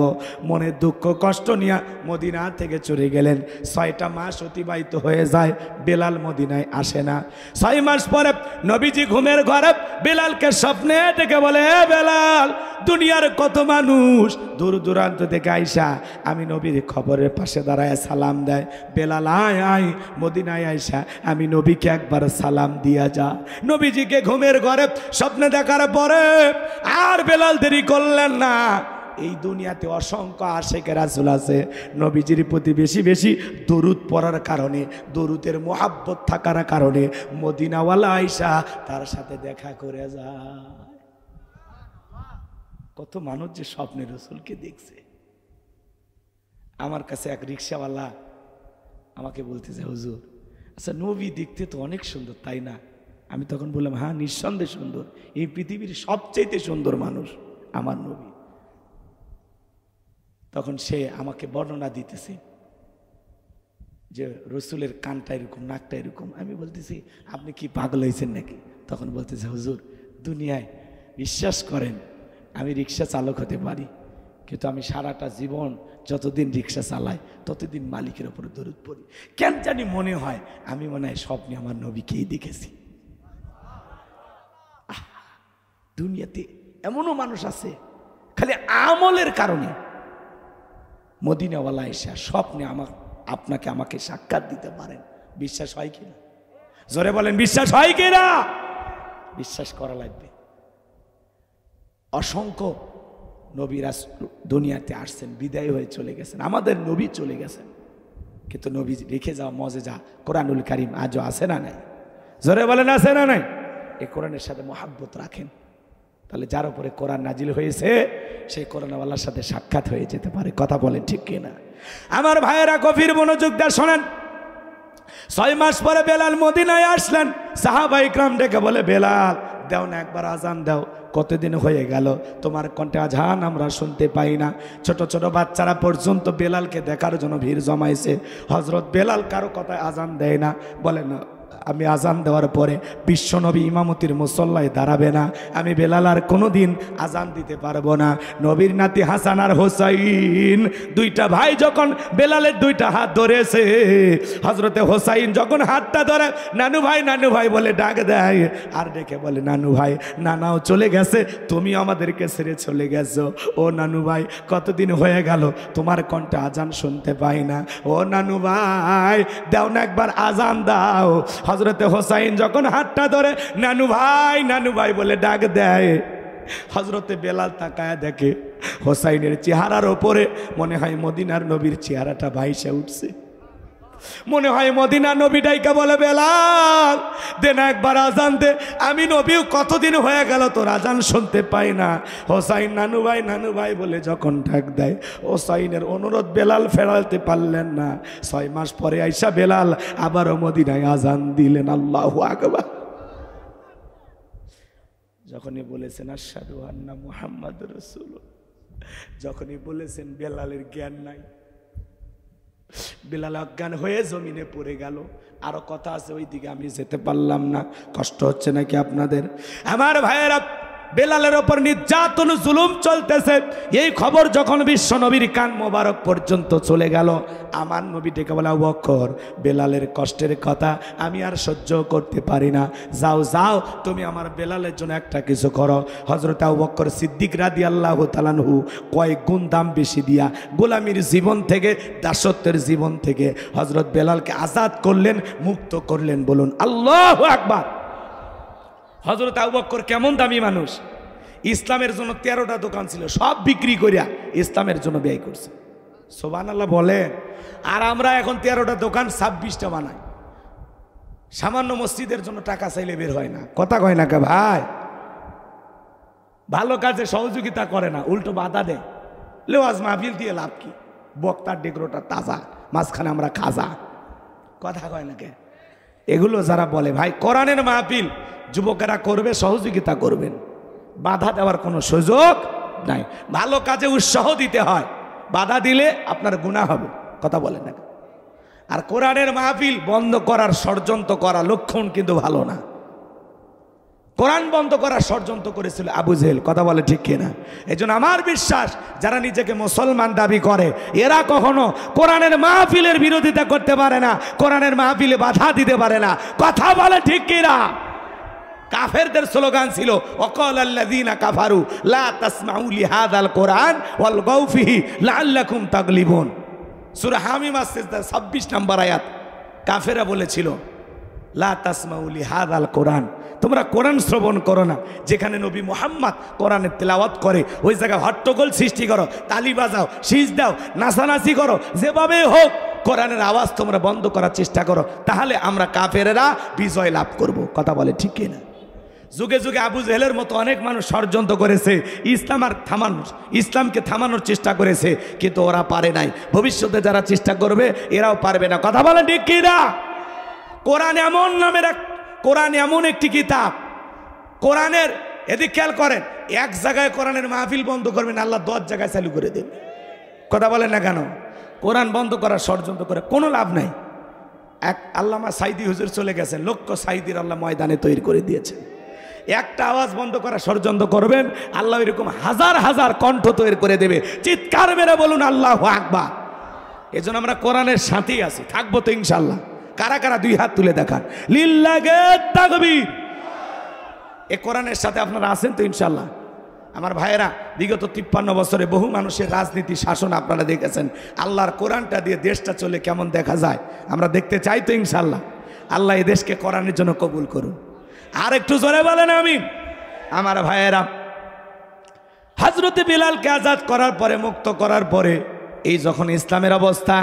মনে দুঃখ কষ্ট নিয়ে মদিনা থেকে চলে গেলেন। 6টা মাস অতিবাহিত হয়ে যায়, বেলাল মদিনায় আসে না। 6 মাস পরে নবীজি ঘুমের ঘরে বেলালকে স্বপ্নে ডেকে বলে, হে বেলাল, দুনিয়ার কত মানুষ দূর দূরান্ত থেকে আইসা আমি নবীর খবরের পাশে দাঁড়ায় সালাম দেয়। বেলাল আয় আয়, মদিনায় আইসা আমি নবীকে একবার সালাম দিয়া যা। নবীজিকে ঘুমের ঘরে স্বপ্নে দেখার পরে আর বেলাল দেরি করলেন না। এই দুনিয়াতে অসংখ্য আশিক রাসূল আছে, নবীজির প্রতি বেশি বেশি দরুদ পড়ার কারণে, দরুদের মোহাব্বত থাকার কারণে মদিনাওয়ালা আইসা তার সাথে দেখা করে যায়। কত মানুষ যে স্বপ্নে রসুলকে দেখছে। আমার কাছে এক রিক্সাওয়ালা আমাকে বলতেছে, হুজুর আচ্ছা নবী দেখতে তো অনেক সুন্দর তাই না? আমি তখন বললাম, হ্যাঁ নিঃসন্দেহে সুন্দর, এই পৃথিবীর সবচেয়ে সুন্দর মানুষ আমার নবী। তখন সে আমাকে বর্ণনা দিতেছে যে রসুলের কানটা এরকম, নাকটা এরকম। আমি বলতেছি, আপনি কি পাগল হয়েছেন নাকি? তখন বলতেছে, হুজুর দুনিয়ায় বিশ্বাস করেন আমি রিক্সা চালক হতে পারি, কিন্তু আমি সারাটা জীবন যতদিন রিক্সা চালাই ততদিন মালিকের ওপরে দরুদ পড়ি। কেন জানি মনে হয় আমি মনে হয় স্বপ্নে আমার নবীকেই দেখেছি। দুনিয়াতে এমনও মানুষ আছে খালি আমলের কারণে মদিনাওয়ালা এসে স্বপ্নে আপনাকে আমাকে সাক্ষাৎ দিতে পারেন। বিশ্বাস হয় কিনা? জোরে বলেন, বিশ্বাস হয় কিনা? বিশ্বাস করা লাগবে। অসংখ্য নবীরা দুনিয়াতে আসছেন, বিদায় হয়ে চলে গেছেন, আমাদের নবী চলে গেছেন, কিন্তু নবী রেখে যাওয়া মজেজা কোরআনুল কারীম আজও আছে না নাই? জোরে বলেন, আছে না নাই? এই কোরআনের সাথে মহাব্বত রাখেন, তাহলে যার উপরে কোরআন নাজিল হয়েছে সেই কোরআনওয়ালার সাথে সাক্ষাৎ হয়ে যেতে পারে। কথা বলেন ঠিক কিনা? আমার ভাইয়েরা গভীর মনোযোগ দিয়ে শোনেন। 6 মাস পরে বেলাল মদিনায় আসলেন। সাহাবা ইকরাম ডেকে বলে, বেলাল দাও না একবার আজান দাও, কতদিন হয়ে গেল তোমার কণ্ঠে আজান আমরা শুনতে পাই না। ছোট ছোট বাচ্চারা পর্যন্ত বেলালকে দেখার জন্য ভিড় জমাইছে। হযরত বেলাল কারো কথায় আজান দেয় না, বলে না আমি আজান দেওয়ার পরে বিশ্বনবী ইমামতির মুসল্লায় দাঁড়াবে না, আমি বেলাল আর কোনোদিন আজান দিতে পারবো না। নবীর নাতি হাসান আর হোসাইন দুইটা ভাই যখন বেলালের দুইটা হাত ধরেছে, হযরতে হোসাইন যখন হাতটা ধরে নানু ভাই বলে ডাক দেয়, আর ডেকে বলে নানু ভাই, নানাও চলে গেছে, তুমি আমাদেরকে ছেড়ে চলে গেছো। ও নানু ভাই কতদিন হয়ে গেল তোমার কণ্ঠে আজান শুনতে পাই না, ও নানু ভাই দাও না একবার আজান দাও। হযরতে হোসাইন যখন হাতটা ধরে নানু ভাই বলে ডাক দেয়, হযরতে বেলাল তাকায় দেখে হোসাইনের চেহারার ওপরে মনে হয় মদিনার নবীর চেহারাটা ভাইসে উঠছে। মনে হয় মদিনা নবী ডাইকা বলে, বেলাল দেন একবার আজান দে। আমি নবীও কতদিন হয়ে গেল তোর আজান শুনতে পাই না। হোসাইন নানু ভাই বলে যখন ডাক দেয়, হোসাইনের অনুরোধ বেলাল ফেরাতে পারলেন না। 6 মাস পরে আইসা বেলাল আবারও মদিনায় আজান দিলেন। আল্লাহু আকবার। যখনই বলেছেন আশহাদু আন্না মুহাম্মাদুর রাসূলুল্লাহ, যখনই বলেছেন বেলালের জ্ঞান নাই, বেলাল অজ্ঞান হয়ে জমিনে পড়ে গেল। আরো কথা আছে, ওই দিকে আমি যেতে পারলাম না। কষ্ট হচ্ছে নাকি আপনাদের? আমার ভাইয়েরা, বেলালের ওপর নির্যাতন জুলুম চলতেছে, এই খবর যখন বিশ্ব নবীর কান মোবারক পর্যন্ত চলে গেল, আমার নবী ডেকে বলে, আবু বকর বেলালের কষ্টের কথা আমি আর সহ্য করতে পারি না, যাও যাও তুমি আমার বেলালের জন্য একটা কিছু করো। হযরত আবু বকর সিদ্দিক রাদিয়াল্লাহু তাআলা আনহু কয়েক গুণ দাম বেশি দিয়া গোলামীর জীবন থেকে, দাসত্বের জীবন থেকে হযরত বেলালকে আজাদ করলেন, মুক্ত করলেন। বলুন আল্লাহু আকবার। হযরত আবু বকর কেমন দামি মানুষ, ইসলামের জন্য 13টা দোকান ছিল, সব বিক্রি করিয়া ইসলামের জন্য ব্যয় করছে। সুবহানাল্লাহ বলেন। আর আমরা এখন 13টা দোকান 26টা বানাই। সামান্য মসজিদের জন্য টাকা চাইলে বের হয় না। কথা কয় না কে ভাই? ভালো কাজে সহযোগিতা করে না, উল্টো বাধা দেয়। লেওয়াজ মাহফিল দিয়ে লাভ কি? বক্তার ডেকরোটা তাজা, মাঝখানে আমরা খাজা। কথা কয় না কে? এগুলো যারা বলে, ভাই কোরআনের মাহফিল যুবকেরা করবে, সহযোগিতা করবেন, বাধা দেওয়ার কোনো সুযোগ নাই। ভালো কাজে উৎসাহ দিতে হয়, বাধা দিলে আপনার গুনাহ হবে। কথা বলেন না? আর কোরআনের মাহফিল বন্ধ করার ষড়যন্ত্র করা লক্ষণ কিন্তু ভালো না। কোরআন বন্ধ করার ষড়যন্ত্র করেছিল আবু জেহেল। কথা বলে ঠিক কিনা? এজন্য আমার বিশ্বাস, যারা নিজেকে মুসলমান দাবি করে এরা কখনো কোরআনের মাহফিলের বিরোধিতা করতে পারে না, কোরআনের মাহফিলে বাধা দিতে পারে না। কথা বলে ঠিক কিনা? কাফেরদের স্লোগান ছিল ওয়াকালাল্লাযীনা কাফারু লা তাসমাউ লিহাযাল কোরআন ওয়ালগাউ ফিহি লাআল্লাকুম তাগলিবুন। সূরা হামিম আস-সিজদা 26 নম্বর আয়াত। কাফেররা বলেছিল লা তাসমাউ লিহাযাল কোরআন, তোমরা কোরআন শ্রবণ করো না। যেখানে নবী মুহাম্মদ কোরআনের তেলাওয়াত করে ওই জায়গায় হট্টগোল সৃষ্টি করো, তালি বাজাও, সিজ দাও, নাচানাচি করো, যেভাবে হোক কোরআনের আওয়াজ তোমরা বন্ধ করার চেষ্টা করো, তাহলে আমরা কাফেরেরা বিজয় লাভ করব। কথা বলে ঠিক কিনা? যুগে যুগে আবু জেহেলের মতো অনেক মানুষ ষড়যন্ত্র করেছে, ইসলামকে থামানোর চেষ্টা করেছে, কিন্তু ওরা পারে নাই। ভবিষ্যতে যারা চেষ্টা করবে এরাও পারবে না। কথা বলেন ঠিক কিনা? কোরআন এমন একটি কিতাব, কোরআনের এদিক খেয়াল করেন, এক জায়গায় কোরআনের মাহফিল বন্ধ করবেন, আল্লাহ 10 জায়গায় চালু করে দেবে। কথা বলেন না কেন? কোরআন বন্ধ করার ষড়যন্ত্র করে কোনো লাভ নাই। এক আল্লামা সাইদি হুজুর চলে গেছেন, লক্ষ সাইদির আল্লাহ ময়দানে তৈরি করে দিয়েছেন। একটা আওয়াজ বন্ধ করার ষড়যন্ত্র করবেন, আল্লাহ এরকম হাজার হাজার কণ্ঠ তৈরি করে দেবে। চিৎকার মেরে বলুন আল্লাহু আকবার। এজন্য আমরা কোরআনের সাথেই আছি, থাকবো তো ইনশাল্লাহ। কারা কারা 2 হাত তুলে দেখান, লিল্লাহি তাকবীর। এই কোরআনের সাথে আপনারা আছেন তো ইনশাল্লাহ? আমার ভাইয়েরা, বিগত 53 বছরে বহু মানুষের রাজনীতি শাসন আপনারা দেখেছেন। আল্লাহর কোরআনটা দিয়ে দেশটা চলে কেমন দেখা যায় আমরা দেখতে চাই তো ইনশাল্লাহ। আল্লাহ এই দেশকে কোরআনের জন্য কবুল করুন। আর একটু জোরে বলেন আমিন। আমার ভাইয়েরা, হযরতে বিলালকে আজাদ করার পরে, মুক্ত করার পরে, এই যখন ইসলামের অবস্থা,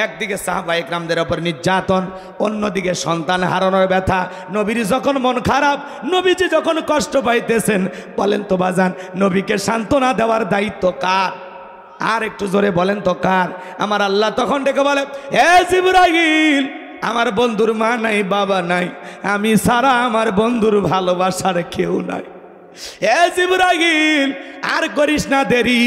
একদিকে সাহাবায়ে কেরামদের উপর নির্যাতন, অন্যদিকে সন্তান হারানোর ব্যথা, নবীর যখন মন খারাপ, নবীজি যখন কষ্ট পাইতেছেন, বলেন তো বাজান, নবীকে সান্ত্বনা দেওয়ার দায়িত্ব কার? আর একটু জোরে বলেন তো কার? আমার আল্লাহ তখন ডেকে বলে, হে জিবরাইল, আমার বন্ধুর মা নাই, বাবা নাই, আমি ছাড়া আমার বন্ধুর ভালোবাসার কেউ নাই। এ জিবরাইল, আর করিস না দেরি,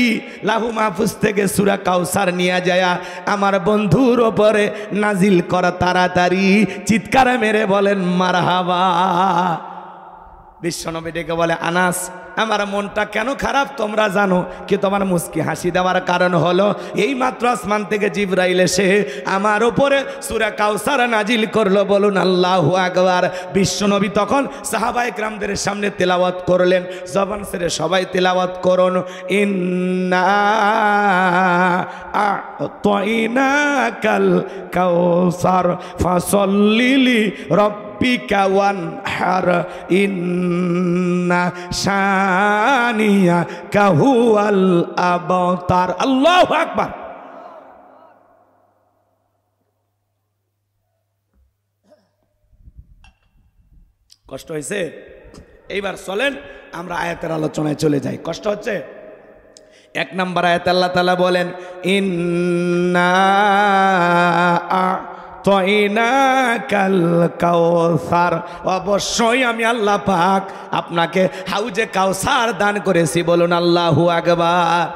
লাহু মাহফুজ থেকে সূরা কাউসার নিয়ে যায় আমার বন্ধুর ওপরে নাজিল করা তাড়াতাড়ি। চিৎকার মেরে বলেন মারহাবা। বিশ্বনবী ডেকে বলে, আনাস, আমার মনটা কেন খারাপ তোমরা জানো, কি তোমার মুস্কি হাসি দেওয়ার কারণ হলো এই মাত্র আসমান থেকে জিবরাইল এসে আমার উপরে সূরা কাউসার নাজিল করলো। বলুন আল্লাহু আকবার। বিশ্বনবী তখন সাহাবায়ে কেরামদের সামনে তেলাওয়াত করলেন, জবান ছেড়ে সবাই তেলাওয়াত করুন, ইন্না আ'তাইনাকাল কাউসার ফাসাল্লি লিরাব্বিকা ওয়ানহার ইন্না শানিয়াকা হুয়াল আবতার। আল্লাহু আকবার। কষ্ট হয়েছে? এইবার চলেন আমরা আয়াতের আলোচনায় চলে যাই। কষ্ট হচ্ছে? 1 নম্বর আয়াতে আল্লাহ তাআলা বলেন, ইন্না আ'তাইনাকাল কাউসার, অবশ্যই আমি আল্লাহ পাক আপনাকে হাউজে কাউসার দান করেছি। বলুন আল্লাহু আকবার।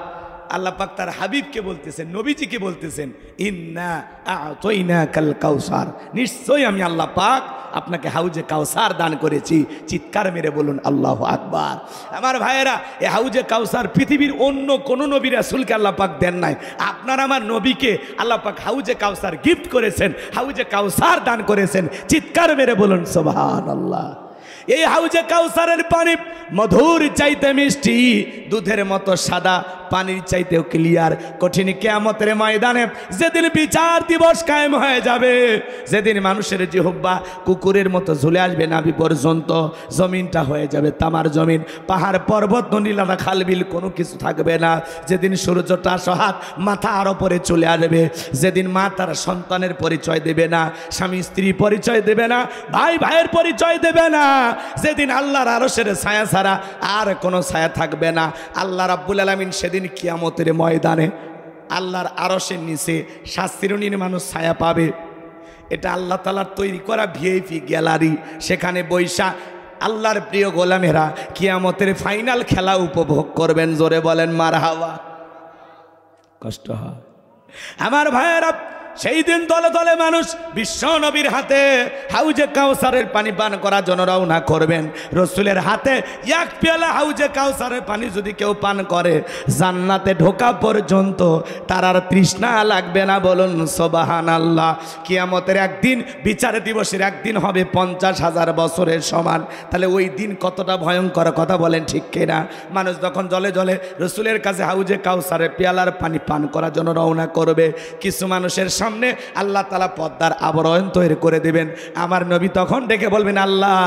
আল্লাহ পাক তার হাবিবকে বলতেছেন, নবীজিকে বলতেছেন, ইন্না আ'তাইনাকাল কাউসার, নিশ্চয়ই আমি আল্লাহ পাক আপনাকে হাউজে কাউসার দান করেছি। চিৎকার মেরে বলুন আল্লাহু আকবার। আমার ভাইয়েরা, এই হাউজে কাউসার পৃথিবীর অন্য কোন নবী রাসূলকে আল্লাহ পাক দেন নাই। আপনার আমার নবীকে আল্লাহ পাক হাউজে কাউসার গিফট করেছেন, হাউজে কাউসার দান করেছেন। চিৎকার মেরে বলুন সুবহানাল্লাহ। এই হাউজে কাউসারের পানি মধুর চাইতে মিষ্টি, দুধের মতো সাদা, পানির চাইতেও ক্লিয়ার। কঠিন কিয়ামতের ময়দানে যেদিন বিচার দিবস কায়েম হয়ে যাবে, যেদিন মানুষের জিহ্বা কুকুরের মতো ঝুলে আসবে নাভি পর্যন্ত, জমিনটা হয়ে যাবে তামার জমিন, পাহাড় পর্বত নদী নালা খাল বিল কোনো কিছু থাকবে না। যেদিন সূর্যটা সহাত মাথার ওপরে চলে আসবে, যেদিন মা তার সন্তানের পরিচয় দেবে না, স্বামী স্ত্রী পরিচয় দেবে না, ভাই ভাইয়ের পরিচয় দেবে না, যেদিন আল্লাহর আরশের ছায়া ছাড়া আর কোনো ছায়া থাকবে না। আল্লাহ রাব্বুল আলামিন সেদিন কিয়ামতের ময়দানে আল্লাহর আরশের নিচে 7 শ্রেণীর মানুষ ছায়া পাবে। এটা আল্লাহ তাআলার তৈরি করা ভিআইপি গ্যালারি। সেখানে বৈশা আল্লাহর প্রিয় গোলামেরা কিয়ামতের ফাইনাল খেলা উপভোগ করবেন। জোরে বলেন মারহাবা। কষ্ট হয় আমার ভাইয়েরা, সেই দিন দলে দলে মানুষ বিশ্ব নবীর হাতে হাউজে কাউসারের পানি পান করার জন্য রওনা করবেন। রসুলের হাতে 1 পেয়ালা হাউজে কাউসারের পানি যদি কেউ পান করে, জান্নাতে ঢোকা পর্যন্ত তার আর তৃষ্ণা লাগবে না। বলুন সুবহানাল্লাহ। কিয়ামতের একদিন, বিচার দিবসের একদিন হবে 50,000 বছরের সমান। তাহলে ওই দিন কতটা ভয়ঙ্কর, কথা বলেন ঠিক কিনা? মানুষ যখন জলে জলে রসুলের কাছে হাউজে কাউসারের পেয়ালার পানি পান করার জন্য রওনা করবে, কিছু মানুষের সামনে আল্লাহ তাআলা পর্দার আবরণ তৈরি করে দেবেন। আমার নবী তখন ডেকে বলবেন, আল্লাহ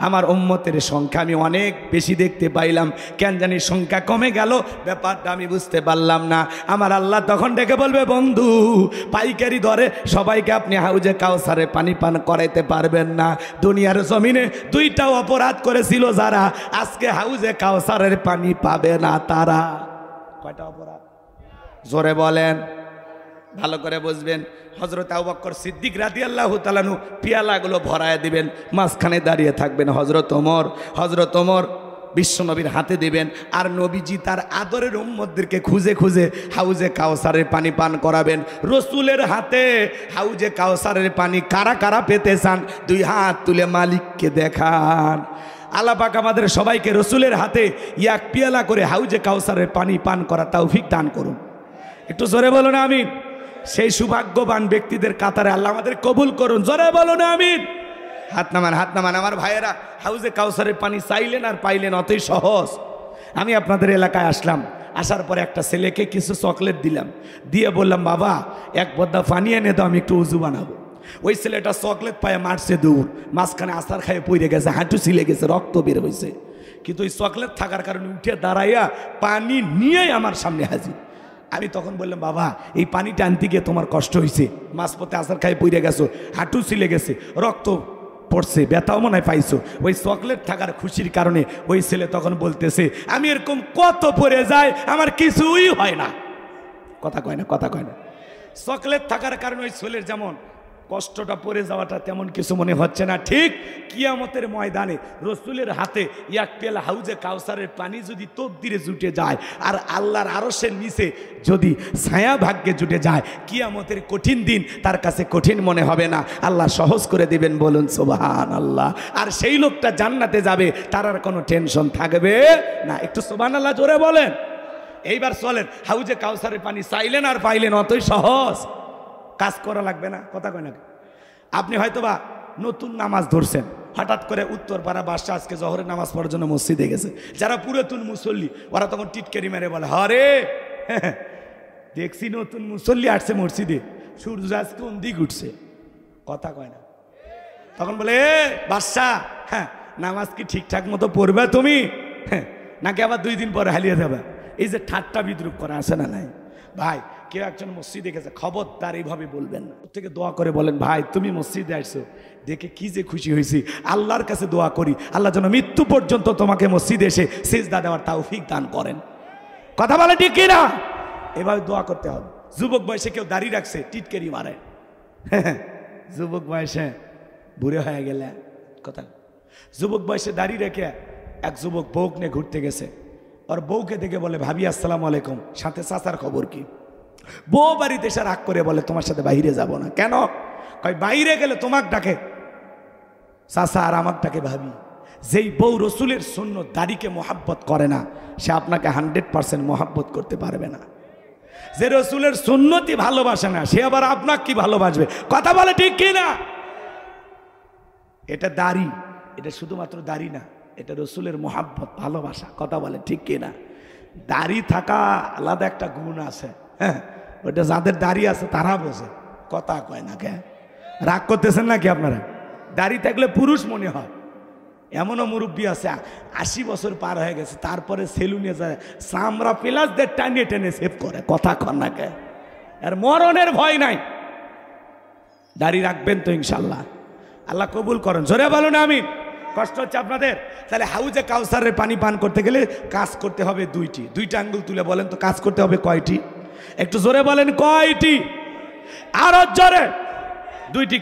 আমার উম্মতের সংখ্যা আমি অনেক বেশি দেখতে পাইলাম, কেন জানি সংখ্যা কমে গেল, ব্যাপারটা আমি বুঝতে পারলাম না। আমার আল্লাহ তখন ডেকে বলবে, বন্ধু পাইকারি দরে সবাইকে আপনি হাউজে কাউসারে পানি পান করাইতে পারবেন না। দুনিয়ার জমিনে 2টা অপরাধ করেছিল যারা, আজকে হাউজে কাউসারের পানি পাবে না তারা। কয়টা অপরাধ? জোরে বলেন, ভালো করে বুঝবেন। হযরত আবু বকর সিদ্দিক রাদিয়াল্লাহু তাআলা আনহু পেয়ালাগুলো ভরায় দিবেন, মাঝখানে দাঁড়িয়ে থাকবেন হযরত ওমর বিশ্বনবীর হাতে দিবেন, আর নবীজি তার আদরের উম্মতদেরকে খুঁজে খুঁজে হাউজে কাউসারের পানি পান করাবেন। রসুলের হাতে হাউজে কাউসারের পানি কারা কারা পেতে চান? 2 হাত তুলে মালিককে দেখান। আল্লাহ পাক আমাদের সবাইকে রসুলের হাতে 1 পেয়ালা করে হাউজে কাউসারের পানি পান করা তৌফিক দান করুন। একটু জোরে বলুন আমিন। সেই সৌভাগ্যবান ব্যক্তিদের কাতারে আল্লাহ আমাদের কবুল করুন। জোরে বলুন আমিন। হাত নামান, হাত নামান। আমার ভাইয়েরা, হাউজে কাউসারের পানি চাইলেন আর পাইলেন অতই সহজ। আমি আপনাদের এলাকায় আসলাম, আসার পরে একটা ছেলেকে কিছু চকলেট দিলাম, দিয়ে বললাম, বাবা 1 বদ্দা পানি এনে দাও, আমি একটু উজু বানাবো। ওই ছেলেটা চকলেট পায়ে মারছে দৌড়, মাঝখানে আসার খায়ে পড়ে গেছে, হাঁটু ছিলে গেছে, রক্ত বের হয়েছে। কিন্তু ওই চকলেট থাকার কারণে উঠে দাঁড়াইয়া পানি নিয়েই আমার সামনে হাজির। আমি তখন বললাম, বাবা এই পানিটা আনতে গিয়ে তোমার কষ্ট হয়েছে, মাঝপথে আসার খায়ে পড়ে গেছো, হাঁটু ছিলে গেছে, রক্ত পড়ছে, ব্যথাও মনে হয় পাইছো। ওই চকলেট থাকার খুশির কারণে ওই ছেলে তখন বলতেছে, আমি এরকম কত পড়ে যায়, আমার কিছুই হয় না। কথা কয় না, কথা কয় না। চকলেট থাকার কারণে ওই ছেলের যেমন কষ্টটা পড়ে যাওয়াটা তেমন কিছু মনে হচ্ছে না। ঠিক কিয়ামতের ময়দানে রসুলের হাতে 1 পেয়ালা হাউজে কাউসারের পানি যদি তকদিরে জুটে যায়, আর আল্লাহর আরশের নিচে যদি ছায়া ভাগ্যে জুটে যায়, কিয়ামতের কঠিন দিন তার কাছে কঠিন মনে হবে না, আল্লাহ সহজ করে দিবেন। বলুন সুবহানাল্লাহ। আর সেই লোকটা জান্নাতে যাবে, তার আর কোনো টেনশন থাকবে না। একটু সুবহানাল্লাহ জোরে বলেন। এইবার চলেন, হাউজে কাউসারের পানি চাইলেন আর পাইলেন, অতই সহজ, কাজ করা লাগবে না। কথা কয় না? আপনি হয়তোবা নতুন নামাজ ধরছেন, হঠাৎ করে উত্তরপাড়া বাদশা আজকে জহরের নামাজ পড়ার জন্য মসজিদে গেছে। যারা পুরাতন মুসল্লি ওরা তখন টিটকারি মেরে বলে, হরে দেখছি নতুন মুসল্লি আসছে মসজিদে, সূর্য আজ কোন দিক উঠছে। কথা কয় না? তখন বলে, বাদশা হ্যাঁ নামাজ কি ঠিকঠাক মতো পড়বে তুমি, নাকি আবার 2 দিন পরে হারিয়ে যাবে? এই যে ঠাট্টা বিদ্রুপ করা আছে না নাই ভাই, কেউ একজন মসজিদে গেছে, খবরদার এইভাবে বলবেন না। থেকে দোয়া করে বলেন, ভাই তুমি মসজিদে আসছো দেখে কি যে খুশি হয়েছি, আল্লাহর কাছে দোয়া করি আল্লাহ যেন মৃত্যু পর্যন্ত তোমাকে মসজিদে এসে সিজদা দেওয়ার তৌফিক দান করেন। কথা বলে ঠিক কিনা? এভাবে দোয়া করতে হবে। যুবক বয়সে কেউ দাড়ি রাখছে, টিটকেরি মারে। যুবক বয়সে বুড়ে হয়ে গেলে কথা। যুবক বয়সে দাড়ি রেখে এক যুবক বউকে নিয়ে ঘুরতে গেছে, আর বউকে দেখে বলে, ভাবি আসসালামু আলাইকুম, সাথে চাচার খবর কি? বউ বাড়িতে এসে রাগ করে বলে, তোমার সাথে বাইরে যাব না। কেন? কয় বাইরে গেলে তোমাকে ডাকে চাচা আর আমাকে ডাকে ভাবি। যেই বউ রসুলের সুন্নত দাড়িকে মোহাব্বত করে না, সে আপনাকে 100% মোহাব্বত করতে পারবে না। যে রসুলের সুন্নতি ভালোবাসে না, সে আবার আপনাকে কি ভালোবাসবে? কথা বলে ঠিক কি না? এটা দাড়ি, এটা শুধুমাত্র দাড়ি না, এটা রসুলের মোহাব্বত, ভালোবাসা। কথা বলে ঠিক কি না? দাড়ি থাকা আলাদা একটা গুণ আছে, হ্যাঁ, ওটা যাদের দাড়ি আছে তারা বোঝে। কথা কয় না কে? রাগ করতেছেন নাকি আপনারা? দাড়ি থাকলে পুরুষ মনে হয়। এমনও মুরব্বী আছে 80 বছর পার হয়ে গেছে, তারপরে সেলুনে যায় চামড়া প্লাসদের টানিয়ে টেনে সেভ করে। কথা কন না কে? আর মরণের ভয় নাই। দাড়ি রাখবেন তো ইনশাল্লাহ, আল্লাহ কবুল করেন। জোরে বলুন আমিন। কষ্ট হচ্ছে আপনাদের? তাহলে হাউজে কাউসারের পানি পান করতে গেলে কাজ করতে হবে দুইটা আঙ্গুল তুলে বলেন তো, কাজ করতে হবে কয়টি? একটু জোরে বলেন কয়টি? আরো জোরে। দুইটি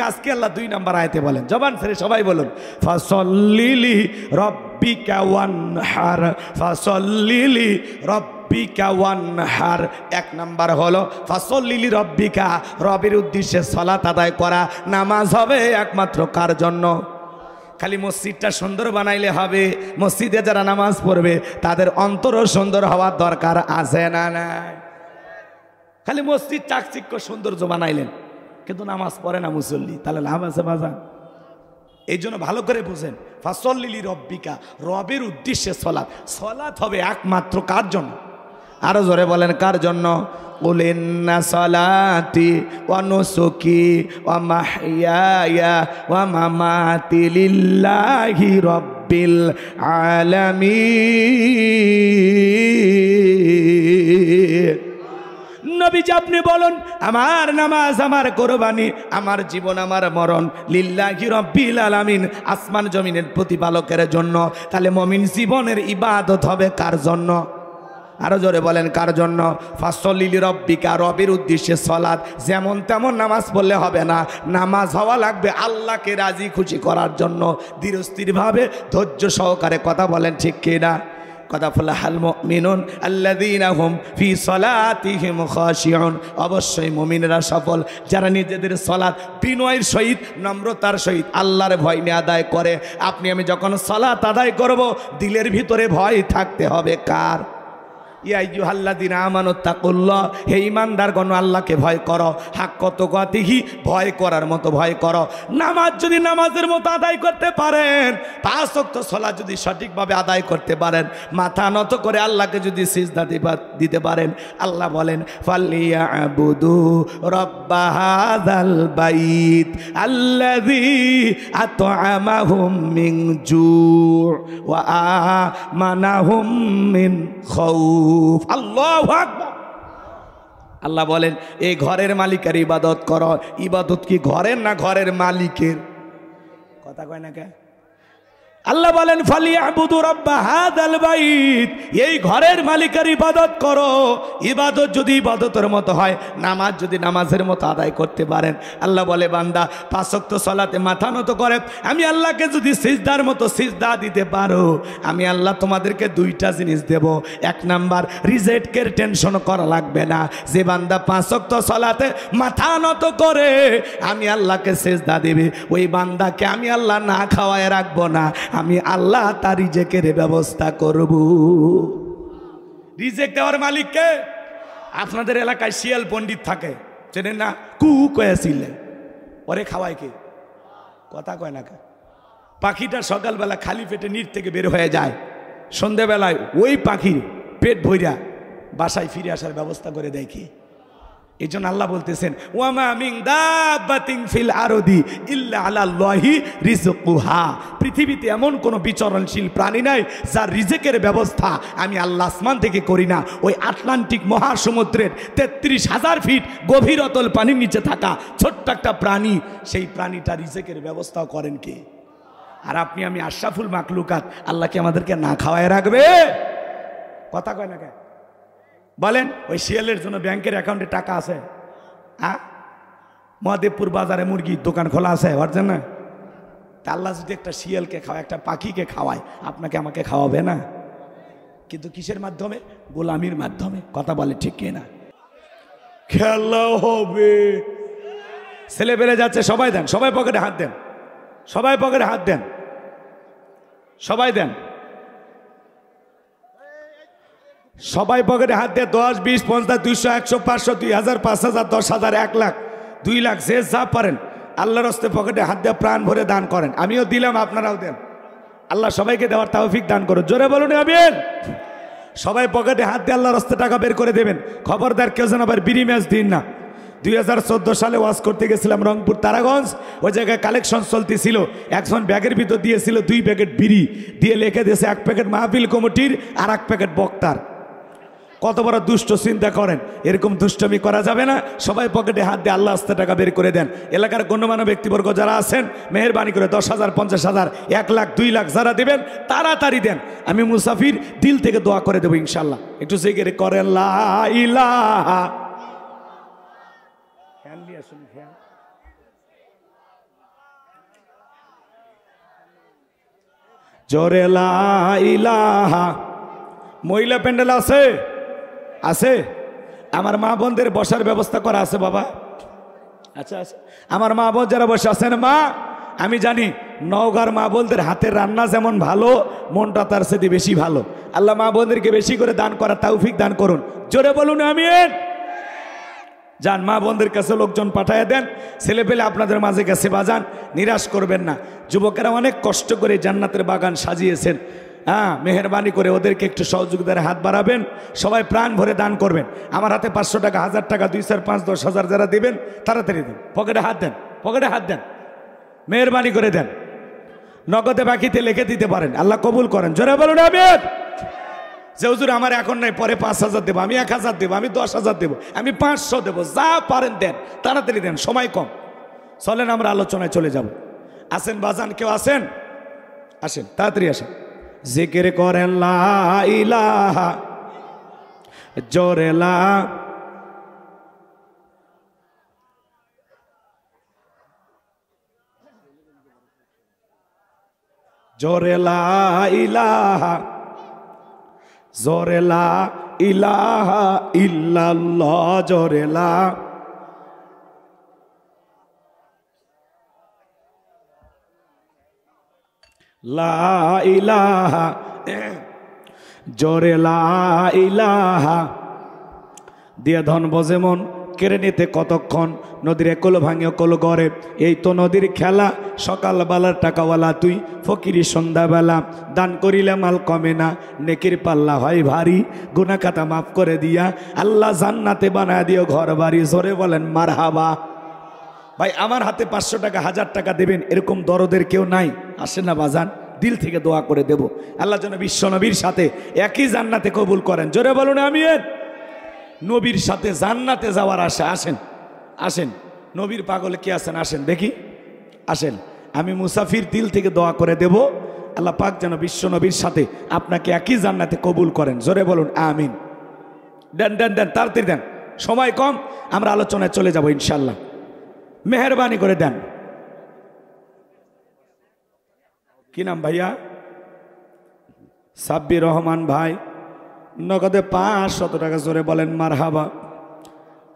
কাজ কি আল্লাহ 2 নম্বর আয়াতে বলেন? জবান ছেড়ে সবাই বলুন, ফাসল্লিলি রব্বিকা ওয়ানহার, ফাসল্লিলি রব্বিকা ওয়ানহার। 1 নম্বর হলো ফাসল্লিলি রব্বিকা, রবের উদ্দেশ্যে সালাত আদায় করা। নামাজ হবে একমাত্র কার জন্য? খালি মসজিদটা সুন্দর বানাইলে হবে? মসজিদে যারা নামাজ পড়বে তাদের অন্তরও সুন্দর হওয়ার দরকার আছে না নাই? খালি মসজিদ চাকচিক্য সৌন্দর্য বানাইলেন, কিন্তু নামাজ পড়ে না মুসল্লি, তাহলে লাভ আছে বাজান? এই জন্য ভালো করে বুঝেন, ফাসল্লিলি রব্বিকা, রবের উদ্দেশ্যে সলাত হবে একমাত্র কার জন্য? আরো জোরে বলেন, কার জন্য? কুল ইন্না সালাতি ওয়া নুসুকি ওয়া মাহইয়ায়া ওয়া মামাতি লিল্লাহি রাব্বিল আলামিন। নবীজি আপনি বলুন, আমার নামাজ, আমার কোরবানি, আমার জীবন, আমার মরণ লিল্লাহি রাব্বিল আলামিন, আসমান জমিনের প্রতিপালকের জন্য। তাহলে মুমিন জীবনের ইবাদত হবে কার জন্য? আরো জোরে বলেন, কার জন্য? ফাসল্লিলি রব্বিকা, রবের উদ্দেশ্যে সালাত। যেমন তেমন নামাজ পড়লে হবে না, নামাজ হওয়া লাগবে আল্লাহকে রাজি খুশি করার জন্য, ধীরস্থিরভাবে ধৈর্য সহকারে। কথা বলেন ঠিক কিনা? কথা ফালাহাল মুমিনুন আল্লাযীনা হুম ফি সালাতিহিম খাশিউন। অবশ্যই মুমিনরা সফল যারা নিজেদের সালাত বিনয়ের সহিত, নম্রতার সহিত আল্লাহর ভয় নিয়ে আদায় করে। আপনি আমি যখন সালাত আদায় করব, দিলের ভিতরে ভয় থাকতে হবে কার? ইয়া আইয়ুহাল্লাযীনা আমানুত্তাকুল্লাহ, হে ঈমানদারগণ আল্লাহকে ভয় করো, হাক্কা তুকাতিহি, ভয় করার মতো ভয় করো। নামাজ যদি নামাজের মতো আদায় করতে পারেন, 5 ওয়াক্ত সালাত যদি সঠিকভাবে আদায় করতে পারেন, মাথা নত করে আল্লাহকে যদি সিজদা দিতে পারেন, আল্লাহ বলেন ফালিয়াবুদু রাব্বা হাযাল বাইত আল্লাযী আত'আমাহুম মিন জু' ওয়া আমানাহুম মিন খাউফ। আল্লাহু আকবার। আল্লাহ বলেন, এই ঘরের মালিকের ইবাদত করো। ইবাদত কি ঘরের না ঘরের মালিকের? কথা কয় না কে? আল্লাহ বলেন ফালিয়াবুদু রাব্বা হাযাল বাইত, এই ঘরের মালিকের ইবাদত করো। ইবাদত যদি ইবাদতের মতো হয়, নামাজ যদি নামাজের মতো আদায় করতে পারেন, আল্লাহ বলে বান্দা 5 ওয়াক্ত সালাতে মাথা নত করে আমি আল্লাহকে যদি সিজদার মতো সিজদা দিতে পারো, আমি আল্লাহ তোমাদেরকে 2টা জিনিস দেব। 1 নাম্বার, রিজেক্টের টেনশন করা লাগবে না। যে বান্দা 5 ওয়াক্ত সালাতে মাথা নত করে আমি আল্লাহকে সিজদা দেবে, ওই বান্দাকে আমি আল্লাহ না খাওয়ায় রাখবো না, আমি আল্লাহ তার রিজেকের ব্যবস্থা করব। রিজেক দেওয়ার মালিককে? আপনাদের এলাকায় শিয়াল পণ্ডিত থাকে, চেনেন না? কু কয়েছিলেন, ওরে খাওয়ায় কে? কথা কয় না কে? পাখিটা সকালবেলা খালি পেটে নির থেকে বের হয়ে যায়, সন্ধ্যেবেলায় ওই পাখির পেট ভইরা বাসায় ফিরে আসার ব্যবস্থা করে দেয় কি? এই জন্য আল্লাহ বলতেছেন ওয়ামা মিন দাব্বাতিন ফিল আরদি ইল্লা আলাল্লাহি রিজকুহা, পৃথিবীতে এমন কোনো বিচরণশীল প্রাণী নাই যার রিজেকের ব্যবস্থা আমি আল্লাহ আসমান থেকে করি না। ওই আটলান্টিক মহাসমুদ্রের 33,000 ফিট গভীর অতল পানির নিচে থাকা ছোট্ট একটা প্রাণী, সেই প্রাণীটা রিজেকের ব্যবস্থাও করেন কে? আর আপনি আমি আশরাফুল মাখলুকাত, আল্লাহ কি আমাদেরকে না খাওয়ায় রাখবে? কথা কয় না কেন বলেন? ওই শিয়ালের জন্য ব্যাংকের অ্যাকাউন্টে টাকা আছে? মহাদেবপুর বাজারে মুরগির দোকান খোলা আছে ওর জন্য? তা আল্লাহ যদি একটা শিয়ালকে খাওয়ায়, একটা পাখিকে খাওয়ায়, আপনাকে আমাকে খাওয়াবে না? কিন্তু কিসের মাধ্যমে? গোলামির মাধ্যমে। কথা বলে ঠিক কিনা? খেলা হবে। ছেলে বেড়ে যাচ্ছে, সবাই দেন, সবাই পকেটে হাত দেন, সবাই পকেটে হাত দেন, সবাই দেন, সবাই পকেটে হাত দেন। 10, 20, 50, 200, 100, 500, 2000, 5000, 10,000, 1 লাখ, 2 লাখ, যে যা পারেন আল্লাহর রাস্তে পকেটে হাত দিয়ে প্রাণ ভরে দান করেন। আমিও দিলাম, আপনারাও দেন। আল্লাহ সবাইকে দেওয়ার তৌফিক দান করুন। জোরে বলুন আমিন। সবাই পকেটে হাত দিয়ে আল্লাহর রাস্তে টাকা বের করে দেবেন। খবরদার কেউ যেন আবার বিড়ি ম্যাচ দিন না। 2014 সালে ওয়াজ করতে গেছিলাম রংপুর তারাগঞ্জ, ওই জায়গায় কালেকশন চলতেছিল। একজন ব্যাগের ভিতর দিয়েছিল 2 প্যাকেট বিড়ি, দিয়ে লিখে দিয়েছে 1 প্যাকেট মাহফিল কমিটির আর 1 প্যাকেট বক্তার। কত বড় দুষ্ট চিন্তা করেন! এরকম দুষ্টমি করা যাবে না। সবাই পকেটে হাত দিয়ে আল্লাহ আস্তে টাকা বের করে দেন। এলাকার গণ্যমান্য ব্যক্তিবর্গ যারা আছেন মেহেরবানি করে 10,000, 50,000, 1 লাখ, 2 লাখ যারা দেবেন তাড়াতাড়ি দেন। আমি মুসাফির দিল থেকে দোয়া করে দেবো ইনশাল্লাহ। একটু জিকির করেন লা ইলাহা। জোরে লা ইলাহা। মহিলা প্যান্ডেল আছে? আছে? আমার মা বোনদের বসার ব্যবস্থা করা আছে বাবা? আচ্ছা আচ্ছা। আমার মা বোন যারা বসে আছেন, মা আমি জানি নওগাঁর মা বোনদের হাতের রান্না যেমন ভালো, মনটা তার সাথে বেশি ভালো। আল্লাহ মা বোনদেরকে বেশি করে দান করার তৌফিক দান করুন। জোরে বলুন আমিন। যান মা বোনদের কাছে লোকজন পাঠায় দেন। ছেলে পেলে আপনাদের মাঝে গেছে বাজান, নিরাশ করবেন না। যুবকেরা অনেক কষ্ট করে জান্নাতের বাগান সাজিয়েছেন। মেহেরবানি করে ওদেরকে একটু সহযোগিতার হাত বাড়াবেন। সবাই প্রাণ ভরে দান করবেন। আমার হাতে 500 টাকা, 1000 টাকা, 2, 4, 5, 10,000 যারা দেবেন তাড়াতাড়ি দেন। পকেটে হাত দেন, পকেটে হাত দেন, মেহেরবানি করে দেন। নগদে বাকিতে লিখে দিতে পারেন, আল্লাহ কবুল করেন। জোরে বলুন আমিন। যে হুজুর আমার এখন নাই, পরে 5,000 দেবো, আমি 1,000 দেবো, আমি 10,000 দেবো, আমি 500 দেবো, যা পারেন দেন, তাড়াতাড়ি দেন, সময় কম। চলেন আমরা আলোচনায় চলে যাব। আসেন বাজান, কেউ আসেন? আসেন, তাড়াতাড়ি আসেন। জিকির করেন লা ইলাহা। জোরে লা। জোরে লা ইলাহা। জোরে লা ইলাহা ইল্লাল্লাহ। জোরে লা। লা ইলাহা। জোরে লা ইলাহা। দিয়ে ধন বজে মন কেড়ে নিতে কতক্ষণ, নদীর একল ভাঙে কল গড়ে, এই তো নদীর খেলা। সকালবেলার টাকাওয়ালা তুই, ফকিরি সন্ধ্যাবেলা। দান করিলে মাল কমে না, নেকির পাল্লা হয় ভারী। গুনাহ খাতা মাফ করে দিয়া আল্লাহ জান্নাতে বানায় দিও ঘর বাড়ি। জোরে বলেন মারহাবা। ভাই আমার হাতে 500 টাকা, 1000 টাকা দেবেন, এরকম দরদের কেউ নাই? আসেন না বাজান, দিল থেকে দোয়া করে দেব আল্লাহ যেন বিশ্ব নবীর সাথে একই জান্নাতে কবুল করেন। জোরে বলুন আমিন। নবীর সাথে জান্নাতে যাওয়ার আশা। আসেন আসেন, নবীর পাগলে কে আছেন? আসেন দেখি, আসেন। আমি মুসাফির দিল থেকে দোয়া করে দেব আল্লাহ পাক যেন বিশ্ব নবীর সাথে আপনাকে একই জান্নাতে কবুল করেন। জোরে বলুন আমিন। দেন দেন দেন, তাড়াতাড়ি দেন, সময় কম, আমরা আলোচনায় চলে যাব ইনশাল্লাহ। মেহেরবানি করে দেন। কি নাম ভাইয়া? সাব্বির রহমান ভাই। নগদে 500 টাকা। জোরে বলেন মারহাবা।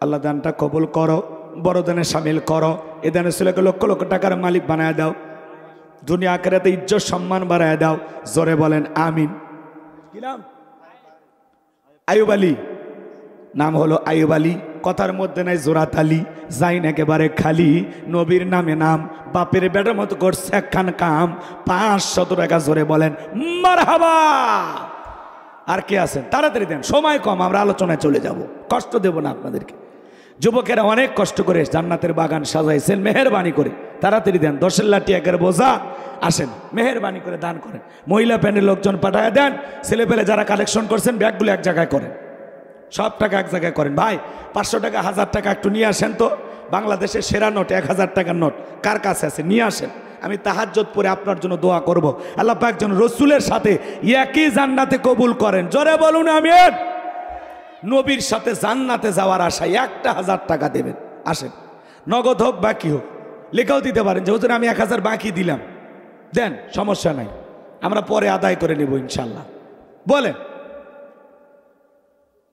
আল্লাহ দানটা কবুল করো, বড় দানে সামিল করো। এ দানে ছেলেকে লক্ষ লক্ষ টাকার মালিক বানায় দাও, দুনিয়া আখিরাতে ইজ্জত সম্মান বাড়ায় দাও। জোরে বলেন আমিন। কি নাম? আইয়ুব আলী। নাম হলো আইয়ুব আলী। কথার মধ্যে নাই জোরাত আলী, যাইন একেবারে খালি। নবীর নামে নাম, বাপের বেটার মতো করছে একখান কাম। 500 টাকা। জোরে বলেন মারহাবা। আর কে আছেন? তাড়াতাড়ি দেন, সময় কম, আমরা আলোচনায় চলে যাব, কষ্ট দেব না আপনাদেরকে। যুবকেরা অনেক কষ্ট করে জান্নাতের বাগান সাজাইছেন, মেহেরবানি করে তাড়াতাড়ি দেন। 10 লাঠি একের বোঝা, আসেন মেহেরবানি করে দান করেন। মহিলা প্যানের লোকজন পাঠায় দেন। ছেলেপেলে যারা কালেকশন করছেন ব্যাগগুলো এক জায়গায় করেন, সব টাকা এক জায়গায় করেন। ভাই 500 টাকা 1000 টাকা একটু নিয়ে আসেন তো। বাংলাদেশের সেরা নোট 1000 টাকার নোট কার কাছে আছে নিয়ে আসেন। আমি তাহাজ্জুদ পড়ে আপনার জন্য দোয়া করব, আল্লাহ পাক যেন রসুলের সাথে একই জান্নাতে কবুল করেন। জোরে বলুন আমিন। নবীর সাথে জান্নাতে যাওয়ার আশায় 1000 টাকা দেবেন। আসেন, নগদ হোক বাকি হোক, লেখাও দিতে পারেন যে হুজুর আমি 1000 বাকি দিলাম, দেন, সমস্যা নাই, আমরা পরে আদায় করে নেব ইনশাল্লাহ। বলেন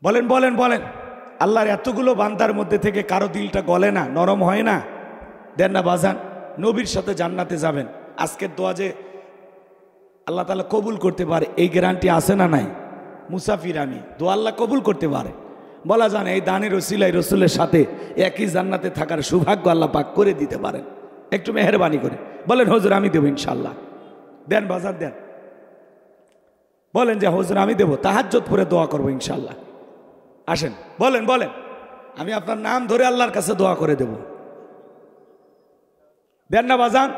বলেন বলেন বলেন। আল্লাহর এতগুলো বান্দার মধ্যে থেকে কারো দিলটা গলে না, নরম হয় না? দেন না বাজান। নবীর সাথে জান্নাতে যাবেন। আজকের দোয়া যে আল্লাহ তাআলা কবুল করতে পারে এই গ্যারান্টি আছে না নাই? মুসাফির আমি, দোয়া আল্লাহ কবুল করতে পারে। বলা জানে এই দানের ওসিলায় রসুলের সাথে একই জান্নাতে থাকার সৌভাগ্য আল্লাহ পাক করে দিতে পারেন। একটু মেহেরবানি করে বলেন হুজুর আমি দেবো ইনশাল্লাহ। দেন বাজার দেন, বলেন যে হুজুর আমি দেবো, তাহাজ্জুদ পড়ে দোয়া করবো ইনশাল্লাহ। আসেন বলেন বলেন, আমি আপনার নাম ধরে আল্লাহর কাছে দোয়া করে দেব। দেন না বাজান।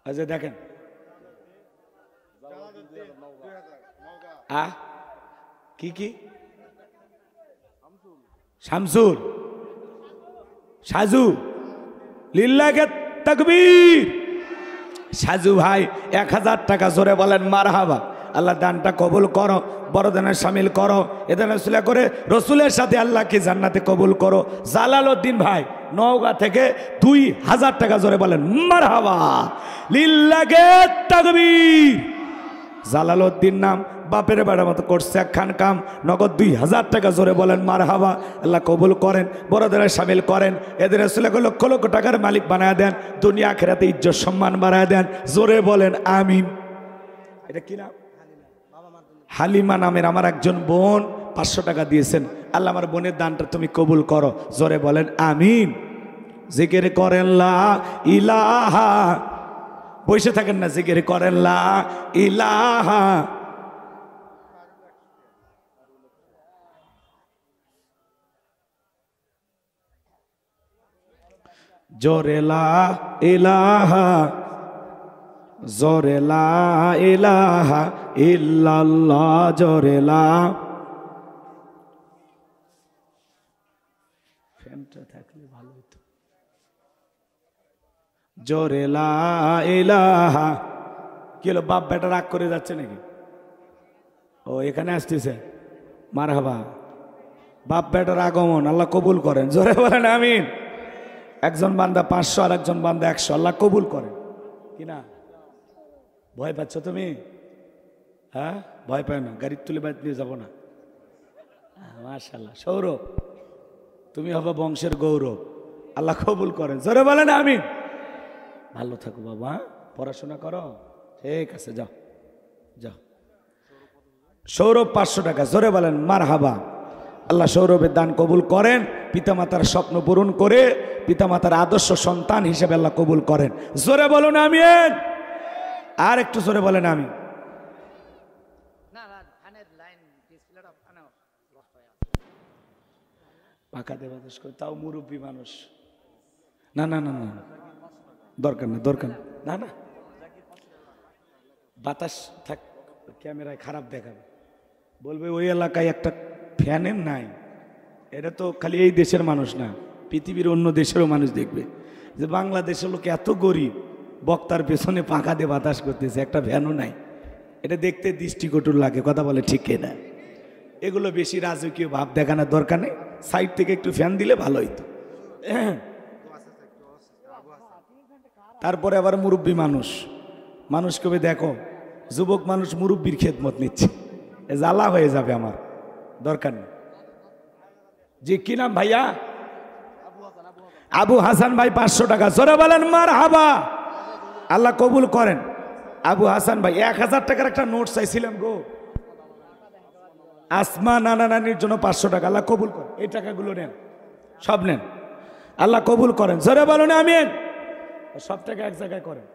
আচ্ছা দেখেন কি কি শামসুল, সাজু, লিল্লাহে তাকবীর। সাজু ভাই 1000 টাকা, জোরে বলেন মারহাবা। আল্লাহ দানটা কবুল করো, বড়দানের শামিল করো, এদান উসিলা করে রসুলের সাথে আল্লাহকে জান্নাতে কবুল করো। জালালউদ্দিন ভাই নওগাঁ থেকে 2000 টাকা, জোরে বলেন মারহাবা, লিল্লাহে তাকবীর। জালালউদ্দিন নাম বাপের বেড়ার মতো করছে একখান কাম, নগদ 2000 টাকা, জোরে বলেন মারহাবা। আল্লাহ কবুল করেন, বড়দের শামিল করেন, এদের রাসূলকে লক্ষ লক্ষ টাকার মালিক বানায় দেন, দুনিয়া আখিরাতে ইজ্জত সম্মান বাড়ায় দেন, জোরে বলেন আমিন। এটা কি নাম? হালিমা নামের আমার একজন বোন 500 টাকা দিয়েছেন। আল্লাহ আমার বোনের দানটা তুমি কবুল করো, জোরে বলেন আমিন। জিকির করেন লা ইলাহা, বসে থাকেন না, জিকির করেন লা ইলাহা। জোরে লা ইলাহা, জোরে লা ইলাহা ইল্লাল্লাহ, জোরে লা। ফ্যানটা থাকলে ভালো হতো। জোরে লা ইলাহা। কি হলো, বাপ বেটা রাগ করে যাচ্ছে নাকি? ও এখানে আসতেছে, মারহাবা। বাপ বেটার আগমন আল্লাহ কবুল করেন, জোরে বলেন আমিন। একজন বান্দা 500 আর একজন বান্দা 100, আল্লাহ কবুল করেন কিনা? ভয় পাচ্ছ তুমি? হ্যাঁ ভয় পায় না, গাড়ির তুলে বাইরে নিয়ে যাবো না। মাশাআল্লাহ, সৌরভ তুমি হবে বংশের গৌরব, আল্লাহ কবুল করেন, জোরে বলেন আমিন। ভালো থাকো বাবা, পড়াশোনা করো, ঠিক আছে, যাও যাও। সৌরভ 500 টাকা, জোরে বলেন মারহাবা। আল্লাহ সৌরভের দান কবুল করেন, পিতামাতার স্বপ্ন পূরণ করে পিতামাতার আদর্শ সন্তান হিসেবে আল্লাহ কবুল করেন, জোরে বলুন আমিন। আর একটু জোরে বলেন আমি। পাকা দেবাদেশ করে, তাও মুরব্বী মানুষ। না না না না, দরকার না দরকার না না, বাতাস থাক, ক্যামেরায় খারাপ দেখাবে, বলবে ওই এলাকায় একটা ফ্যানের নাই। এটা তো খালি এই দেশের মানুষ না, পৃথিবীর অন্য দেশেরও মানুষ দেখবে যে বাংলাদেশের লোক এত গরিব, বক্তার পেছনে পাখা দিয়ে বাতাস করতেছে, একটা ফ্যানও নাই। এটা দেখতে দৃষ্টিকটুর লাগে, কথা বলে ঠিক না। এগুলো বেশি রাজকীয় ভাব দেখানোর দরকার নেই, সাইড থেকে একটু ফ্যান দিলে ভালো হইতো। তারপরে আবার মুরব্বী মানুষ, মানুষ কবে দেখো যুবক মানুষ মুরব্বীর খেদমত নিচ্ছে, জ্বালা হয়ে যাবে, আমার দরকার নেই। জি কি নাম ভাইয়া? আবু হাসান ভাই 500 টাকা, জোরে বলেন মারহাবা, আল্লাহ কবুল করেন। আবু হাসান ভাই 1000 টাকার একটা নোট চাইছিলাম গো, আসমা নানা নানির জন্য 500 টাকা, আল্লাহ কবুল করেন। এই টাকাগুলো নেন, সব নেন, আল্লাহ কবুল করেন, জোরে বলুন আমিন। সব টাকা এক জায়গায় করেন।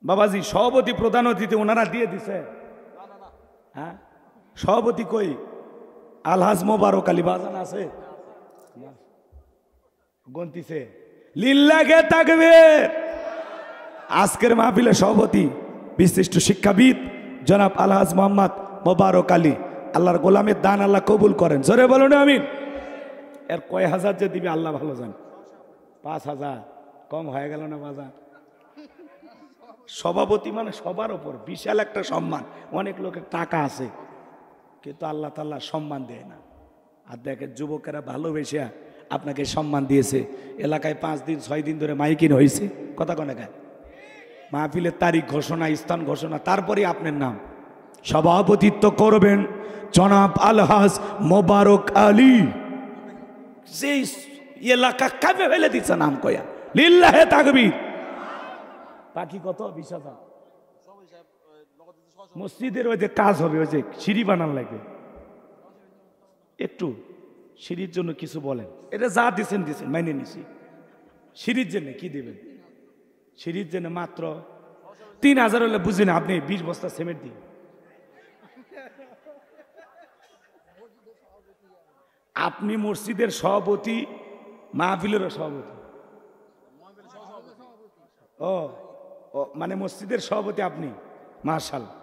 বাবাজি সভাপতি প্রধান অতিথি ওনারা দিয়ে দিছে, হ্যাঁ সভাপতি কই? আলহাজ মোবারক আলী বাজান আছে গন্তিছে লিল্লাহে তাকবীর। আজকের মাহফিলের সভাপতি বিশিষ্ট শিক্ষাবিদ জনাব আলহাজ মোহাম্মদ মোবারক আলী, আল্লাহর গোলামের দান আল্লাহ কবুল করেন, জোরে বলুন আমিন। এর কয় হাজার যে দিবি আল্লাহ ভালো জান, 5,000 কম হয়ে গেল না বাজার? সভাপতি মানে সবার ওপর বিশাল একটা সম্মান। অনেক লোকের টাকা আছে কিন্তু আল্লাহ তাআলা সম্মান দেয় না। আর দেখেন যুবকেরা ভালোবেসে আপনাকে সম্মান দিয়েছে। এলাকায় 5 দিন 6 দিন ধরে মাইকিং হয়েছে, কথা কোনে গায়, মাহফিলের তারিখ ঘোষণা, স্থান ঘোষণা, তারপরে আপনার নাম সভাপতিত্ব করবেন জনাব আলহাজ মোবারক আলী। যে এলাকা কাঁপে ফেলে দিচ্ছে নাম কয়া, লিল্লাহে তাকবীর। বাকি কত 20,000 মসজিদের ওই যে কাজ হবে, ওই যে সিঁড়ি বানান লাগবে, একটু সিঁড়ির জন্য কিছু বলেন। এটা যা দিচ্ছেন দিচ্ছেন মাইনে নিছি। সিঁড়ির জন্য কি দেবেন? সিঁড়ির জন্য মাত্র 3,000 হলে বুঝি না, আপনি 20 বস্তা সিমেন্ট দিন। আপনি মসজিদের সভাপতি, মাহফিলেরও সভাপতি। ও মানে মসজিদের সভাপতি আপনি, মাশাআল্লাহ।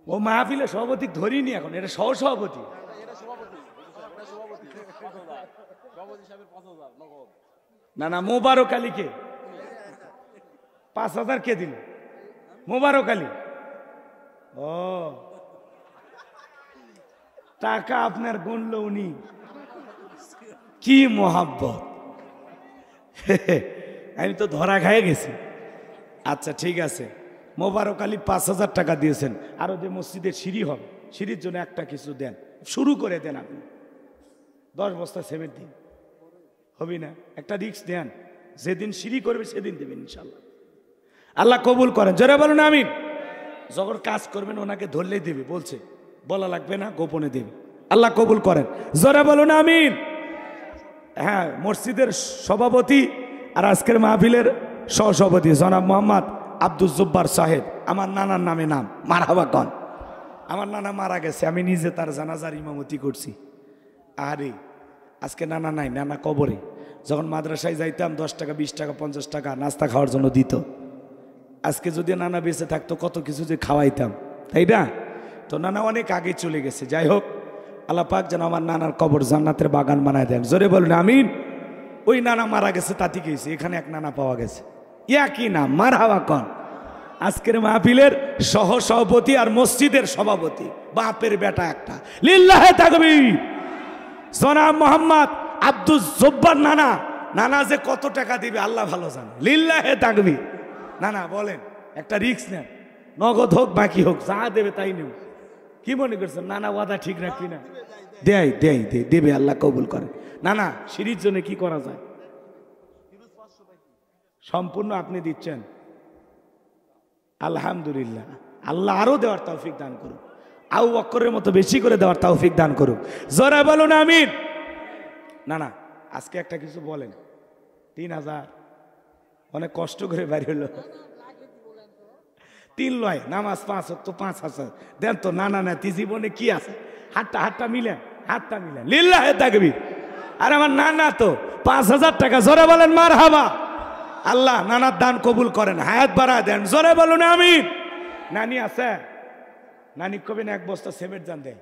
ও মাহফিলের সভাপতি ধরিনি এখন, এটা সহ সভাপতি। না না, মোবারক আলীকে 5,000 কে দিল? মোবারক আলী। ও টাকা আপনার গুনল উনি, কি মোহাব্বত। আমি তো ধরা খাইয়ে গেছি। আচ্ছা ঠিক আছে, মোবারক আলী 5,000 টাকা দিয়েছেন। আরো যে মসজিদের সিঁড়ি হবে, সিঁড়ির জন্য একটা কিছু দেন, শুরু করে দেন। আপনি 10 বস্তা সিমেন্ট দিন, হবি না? একটা রিস্ক দেন, যেদিন সিঁড়ি করবে সেদিন দেবেন ইনশাল্লাহ। আল্লাহ কবুল করেন, জোরে বলুন আমিন। যখন কাজ করবেন ওনাকে ধরলেই দেবে, বলছে বলা লাগবে না, গোপনে দেবে। আল্লাহ কবুল করেন, জোরে বলুন আমিন। হ্যাঁ, মসজিদের সভাপতি আর আজকের মাহফিলের সহসভাপতি জনাব মোহাম্মদ আব্দুল জব্বার সাহেব, আমার নানার নামে নাম, মারহাবা কন। আমার নানা মারা গেছে, আমি নিজে তার জানাজার ইমামতি করছি। আরে আজকে নানা নাই, নানা কবরে। যখন মাদ্রাসায় যাইতাম 10 টাকা 20 টাকা 50 টাকা নাস্তা খাওয়ার জন্য দিত। আজকে যদি নানা বেঁচে থাকতো কত কিছু যে খাওয়াইতাম, তাই না? তো নানা অনেক আগে চলে গেছে। যাই হোক, আল্লাহ পাক যেন আমার নানার কবর জান্নাতের বাগান বানায় দেন, জোরে বলুন আমিন। ওই নানা মারা গেছে তাতে গেছে, এখানে এক নানা পাওয়া গেছে, একই নাম, মারহাবা কন। আজকের মাহফিলের সহ সভাপতি আর মসজিদের সভাপতি, বাপের বেটা একটা, লিল্লাহে তাকবীর। জনাব মোহাম্মদ আব্দুল জব্বার নানা। নানা যে কত টাকা দিবে আল্লাহ ভালো জানে, লিল্লাহে তাকবীর। নানা বলেন, একটা রিস্ক নেন, নগদ হোক বাকি হোক, যা দেবে তাই নেব। কি মনে করছেন নানা ওয়াদা ঠিক রাখবি না? দেয় দেয় দেবে, আল্লাহ কবুল করে। নানা সিঁড়ির জন্য কি করা যায়? সম্পূর্ণ আপনি দিচ্ছেন, আলহামদুলিল্লাহ। আল্লাহ আরো দেওয়ার তৌফিক দান করুক, আবু বকরের মতো বেশি করে দেওয়ার তৌফিক দান করুক, জোরে বলুন আমিন। না না, আজকে একটা কিছু বলেন। 3,000 অনেক কষ্ট করে বাইরে হলো। 3 লয়, নামাজ 5 তো 5,000 দেন তো। না না না, জীবনে কি আছে? হাতটা মিলেন, হাতটা মিলেন, লিল্লাহে তাকবীর। আর আমার নানা তো 5,000 টাকা, জোরে বলেন মারহাবা। আল্লাহ নানার দান কবুল করেন, হায়াত বাড়ায় দেন, জোরে বলুন আমিন। নানি আছে, নানি কবেন 1 বস্তা সিমেন্ট জান দেয়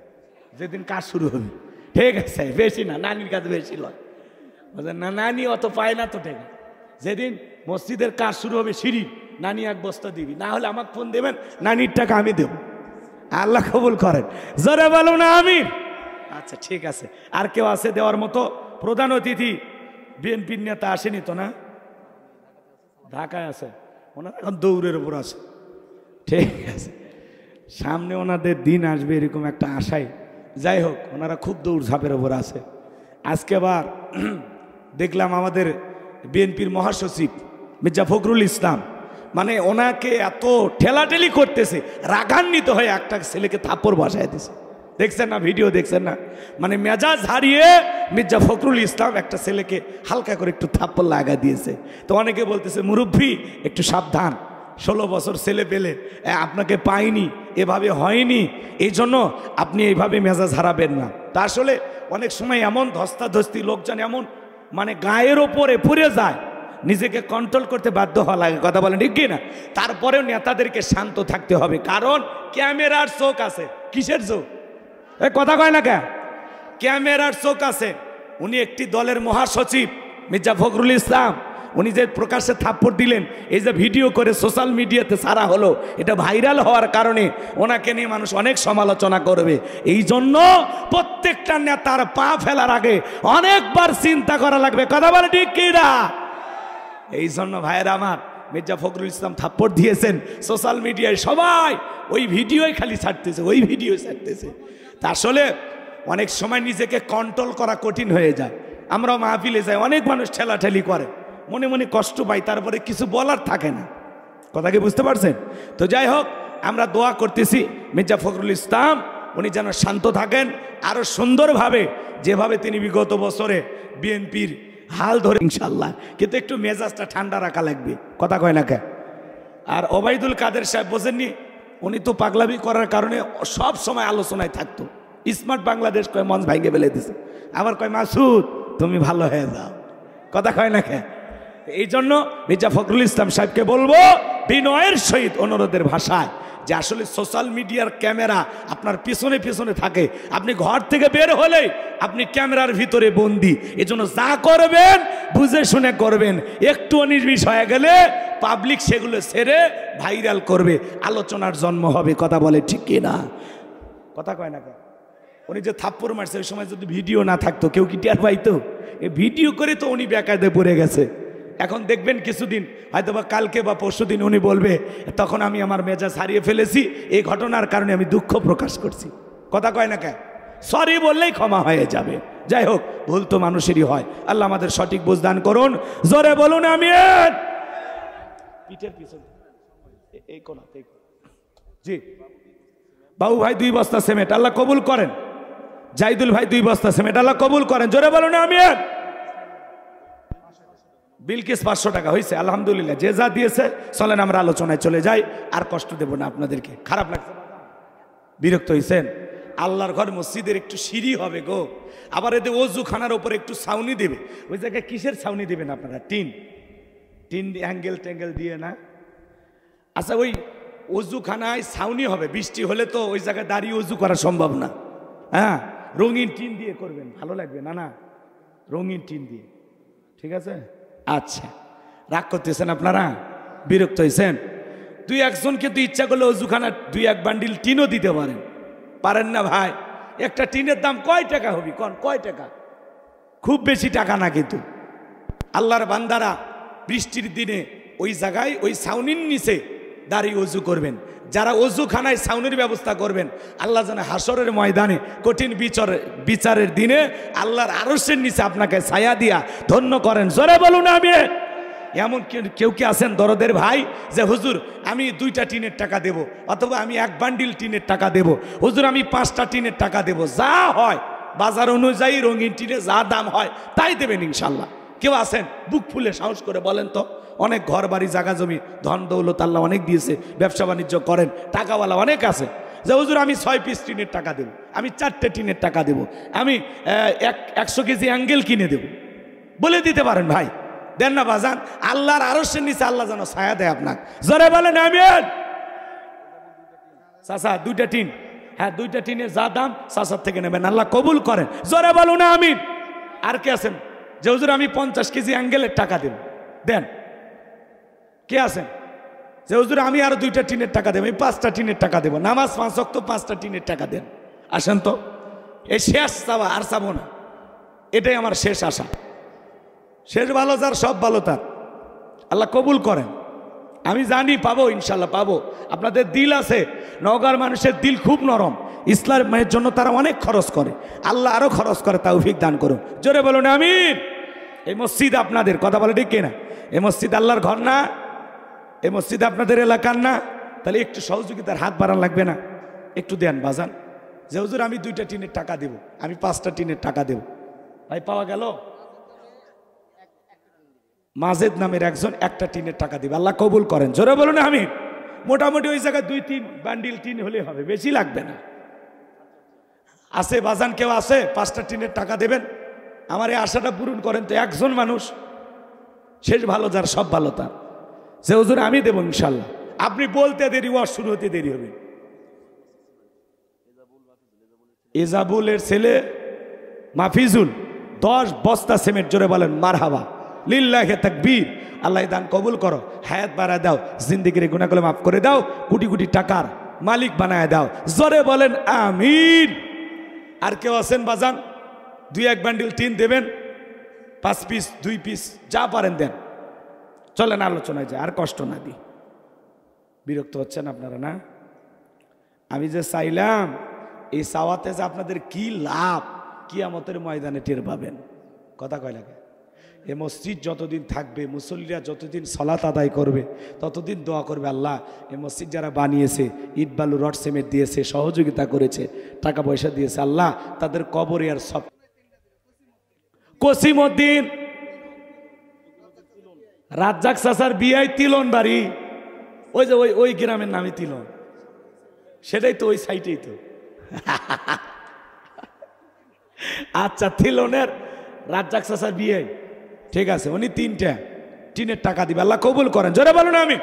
যেদিন কাজ শুরু হবে। ঠিক আছে, বেশি না, নানির কাছে বেশি লয়। না, নানি অত পায় না তো টাকা। যেদিন মসজিদের কাজ শুরু হবে সিঁড়ি, নানি 1 বস্তা দিবি, না হলে আমাকে ফোন দেবেন, নানির টাকা আমি দেব। আল্লাহ কবুল করেন, জোরে বলুন আমিন। আচ্ছা ঠিক আছে, আর কেউ আছে দেওয়ার মতো? প্রধান অতিথি বিএনপির নেতা আসেনি তো? না, ঢাকায় আছে, ওনারা এখন দৌড়ের উপর আছে। ঠিক আছে, সামনে ওনাদের দিন আসবে এরকম একটা আশায়। যাই হোক, ওনারা খুব দৌড়ঝাঁপের উপর আছে। আজকে আবার দেখলাম আমাদের বিএনপির মহাসচিব মির্জা ফখরুল ইসলাম, মানে ওনাকে এত ঠেলাঠেলি করতেছে, রাগান্বিত হয়ে একটা ছেলেকে থাপ্পড় বসায় দিছে। দেখছেন না ভিডিও? দেখছেন না? মানে মেজাজ হারিয়ে মির্জা ফখরুল ইসলাম একটা ছেলেকে হালকা করে একটু থাপ্পড় লাগা দিয়েছে। তো অনেকে বলতেছে মুরব্বী একটু সাবধান, 16 বছর ছেলে পেলে আপনাকে পাইনি, এভাবে হয়নি, এই জন্য আপনি এইভাবে মেজাজ হারাবেন না। তা আসলে অনেক সময় এমন ধস্তাধস্তি লোকজন এমন মানে গায়ের ওপরে পড়ে যায়, নিজেকে কন্ট্রোল করতে বাধ্য হওয়া লাগে, কথা বলেন ঠিক না? তারপরেও নেতাদেরকে শান্ত থাকতে হবে, কারণ ক্যামেরার চোখ আছে। কিসের চোখ? কথা কয় না কে? ক্যামেরার চোখ আছে। উনি একটি দলের মহাসচিব মির্জা ফখরুল ইসলাম, উনি যে প্রকাশ্যে থাপ্পড় দিলেন, এই যে ভিডিও করে সোশ্যাল মিডিয়াতে ছাড়া হলো, এটা ভাইরাল হওয়ার কারণে ওনাকে নিয়ে মানুষ অনেক সমালোচনা করবে। এই জন্য প্রত্যেকটা নেতার পা ফেলার আগে অনেকবার চিন্তা করা লাগবে, কথা বলে ঠিক কি না? এই জন্য ভাইয়েরা আমার, মির্জা ফখরুল ইসলাম থাপ্পড় দিয়েছেন, সোশ্যাল মিডিয়ায় সবাই ওই ভিডিওই খালি ছাড়তেছে, ওই ভিডিও ছাড়তেছে। তা আসলে অনেক সময় নিজেকে কন্ট্রোল করা কঠিন হয়ে যায়। আমরা মাহফিলে যাই, অনেক মানুষ ঠেলাঠেলি করে, মনে মনে কষ্ট পাই, তারপরে কিছু বলার থাকে না, কথা কি বুঝতে পারছেন? তো যাই হোক, আমরা দোয়া করতেছি মির্জা ফখরুল ইসলাম উনি যেন শান্ত থাকেন, আরো সুন্দরভাবে যেভাবে তিনি বিগত বছরে বিএনপির হাল ধরে ইনশাল্লাহ, কিন্তু একটু মেজাজটা ঠান্ডা রাখা লাগবে, কথা কয় না কে? আর ওবায়দুল কাদের সাহেব বোঝেননি, উনি তো পাগলামি করার কারণে সব সময় আলোচনায় থাকতো। স্মার্ট বাংলাদেশ কয় মঞ্চ ভাঙে ফেলে দিছে, আবার কয় মাসুদ তুমি ভালো হয়ে যাও, কথা কয় না কে? এই জন্য মির্জা ফখরুল ইসলাম সাহেবকে বলবো বিনয়ের সহিত অনুরোধের ভাষায়, যে আসলে সোশ্যাল মিডিয়ার ক্যামেরা আপনার পিছনে পিছনে থাকে, আপনি ঘর থেকে বের হলেই আপনি ক্যামেরার ভিতরে বন্দি। এজন্য যা করবেন বুঝে শুনে করবেন, একটু অনির্বিষ হয়ে গেলে পাবলিক সেগুলো ছেড়ে ভাইরাল করবে, আলোচনার জন্ম হবে, কথা বলে ঠিক কি না? কথা কয় না? উনি যে থাপ্পড় মারছে ওই সময় যদি ভিডিও না থাকতো কেউ কি টের পাইতো? এই ভিডিও করে তো উনি বেকায়দায় পড়ে গেছে। এখন দেখবেন কিছুদিন হয়তো বা কালকে বা পরশু দিন উনি বলবে তখন আমি আমার মেজাজ হারিয়ে ফেলেছি, এই ঘটনার কারণে আমি দুঃখ প্রকাশ করছি, কথা কয় না কে? সরি বললেই ক্ষমা হয়ে যাবে। যাই হোক, ভুল তো মানুষেরই হয়, আল্লাহ আমাদের সঠিক বুঝ দান করুন, জোরে বলুন আমিন। পিঠের পিছনে এই কোনা, জি বাবু ভাই 2 বস্তা সিমেন্ট আল্লাহ কবুল করেন, জাইদুল ভাই 2 বস্তা সিমেন্ট আল্লাহ কবুল করেন, জোরে বলুন আমিন। বিলকিস 500 টাকা হয়েছে, আলহামদুলিল্লাহ, যে যা দিয়েছে। চলেন আমরা আলোচনায় চলে যাই, আর কষ্ট দেব না আপনাদেরকে। খারাপ লাগছে, বিরক্ত হয়েছেন? আল্লাহর ঘর মসজিদের একটু সিঁড়ি হবে গো, আবার এতে ওযুখানার ওপরে একটু ছাউনি দেবে। ওই জায়গায় কিসের ছাউনি দেবেন আপনারা? টিন অ্যাঙ্গেল ট্যাঙ্গেল দিয়ে না? আচ্ছা, ওই ওযুখানায় ছাউনি হবে, বৃষ্টি হলে তো ওই জায়গায় দাঁড়িয়ে ওযু করা সম্ভব না। হ্যাঁ, রঙিন টিন দিয়ে করবেন, ভালো লাগবে। না না, রঙিন টিন দিয়ে, ঠিক আছে? আচ্ছা, রাগ করতেছেন আপনারা, বিরক্ত হয়েছেন? 2-1জনকে তো ইচ্ছা করলে ওযুখানা 2-1 বান্ডিল টিনও দিতে পারেন না ভাই? একটা টিনের দাম কয় টাকা হবে? কয় টাকা? খুব বেশি টাকা না, কিন্তু আল্লাহর বান্দারা বৃষ্টির দিনে ওই জায়গায় ওই ছাউনির নিচে দাঁড়িয়ে ওযু করবেন। যারা ওযুখানায় ছাউনির ব্যবস্থা করবেন, আল্লাহ জানে হাসরের ময়দানে কঠিন বিচারের দিনে আল্লাহর আরশের নিচে আপনাকে ছায়া দিয়া ধন্য করেন, জোরে বলুন আমিন। এমন কেউ কি আছেন দরদের ভাই যে হুজুর আমি 2টা টিনের টাকা দেব, অথবা আমি 1 বান্ডিল টিনের টাকা দেব, হুজুর আমি 5টা টিনের টাকা দেব, যা হয় বাজার অনুযায়ী রঙিন টিনে যা দাম হয় তাই দেবেন ইনশাল্লাহ? কেউ আছেন? বুক ফুলে সাহস করে বলেন তো। অনেক ঘর বাড়ি জায়গা জমি ধন দৌলত আল্লাহ অনেক দিয়েছে, ব্যবসা বাণিজ্য করেন, টাকাওয়ালা অনেক আছে, যে হুজুর আমি 6 পিস টিনের টাকা দেব, আমি 4টে টিনের টাকা দেব, আমি 100 কেজি অ্যাঙ্গেল কিনে দেব, বলে দিতে পারেন ভাই? দেন না বাজান, আল্লাহর আরশের নিচে আল্লাহ যেন ছায়া দেয় আপনাকে, জোরে বলেন আমিন। চাচা 2টা টিন, হ্যাঁ 2টা টিনের যা দাম চাচার থেকে নেবেন, আল্লাহ কবুল করেন, জোরে বলুন আমিন। আর কে আছেন যে হুজুর আমি 50 কেজি অ্যাঙ্গেলের টাকা দেব? দেন। কে আছেন যে হুজুর আমি আরো 2টা টিনের টাকা দেব, আমি 5টা টিনের টাকা দেব, নামাজ 5 ওয়াক্ত 5টা টিনের টাকা দেন? আসেন তো, এই শেষ চাওয়া, আর চাবো না, এটাই আমার শেষ আশা। শেষ ভালো যার, সব ভালো তার, আল্লাহ কবুল করেন। আমি জানি পাবো, ইনশাল্লাহ পাবো। আপনাদের দিল আছে, নওগাঁর মানুষের দিল খুব নরম, ইসলামের জন্য তারা অনেক খরচ করে, আল্লাহ আরো খরচ করে, তৌফিক দান করুন, জোরে বলুন আমিন। এই মসজিদ আপনাদের, কথা বলে ঠিক কিনা? এই মসজিদ আল্লাহর ঘর না? এই মসজিদ আপনাদের এলাকার না? তাহলে একটু সহযোগিতার হাত বাড়ান লাগবে না? একটু দেন বাজান, যে হুজুর আমি 2টা টিনের টাকা দেব, আমি 5টা টিনের টাকা দেব। ভাই পাওয়া গেল? মাজেদ নামের একজন একটা টিনের টাকা দিবে, আল্লাহ কবুল করেন, জোরে বলুন আমি। মোটামুটি ওই জায়গায় 2-3 বান্ডিল টিন হলে হবে, বেশি লাগবে না। আছে বাজান কেউ আছে 5টা টিনের টাকা দেবেন? আমার এই আশাটা পূরণ করেন তো। একজন মানুষ, শেষ ভালো যার সব ভালো তার, সে হুজুর আমি দেবো ইনশাল্লাহ। আপনি বলতে দেরি, ওয়াজ শুরু হতে দেরি হবে। এজাবুলের ছেলে মাফিজুল 10 বস্তা সিমেন্ট, জোরে বলেন মারহাবা, লিল্লাহি তাকবীর। আল্লাহ দান কবুল করো, হায়াত বাড়ায় দাও, জিন্দেগির গুনাহগুলো মাফ করে দাও, কোটি কোটি টাকার মালিক বানায় দাও, জোরে বলেন আমিন। আর কেউ আছেন বাজান? 2-1 বান্ডিল টিন দেবেন, 5 পিস 2 পিস যা পারেন দেন। চলেন আলোচনায় যায়, আর কষ্ট না দিই। বিরক্ত হচ্ছেন আপনারা না? আমি যে চাইলাম এই চাওয়াতে যে আপনাদের কি লাভ, কিয়ামতের ময়দানে টের পাবেন। কথা কয় লাগে। এ মসজিদ যতদিন থাকবে, মুসল্লিরা যতদিন সালাত আদায় করবে, ততদিন দোয়া করবে আল্লাহ এ মসজিদ যারা বানিয়েছে, ইট বালু রড সিমেন্ট দিয়েছে, সহযোগিতা করেছে, টাকা পয়সা দিয়েছে, আল্লাহ তাদের কবরে আর সব। কসিমউদ্দিন রাজ্জাক চাচার বিয়ে তিলন বাড়ি, ওই যে ওই গ্রামের নামে তিলন, সেটাই তো ওই সাইটেই তো। আচ্ছা, তিলনের রাজ্জাক চাচার বিয়ে, ঠিক আছে, উনি 3টা টিনের টাকা দিবে, আল্লাহ কবুল করেন, জোরে বলুন আমি।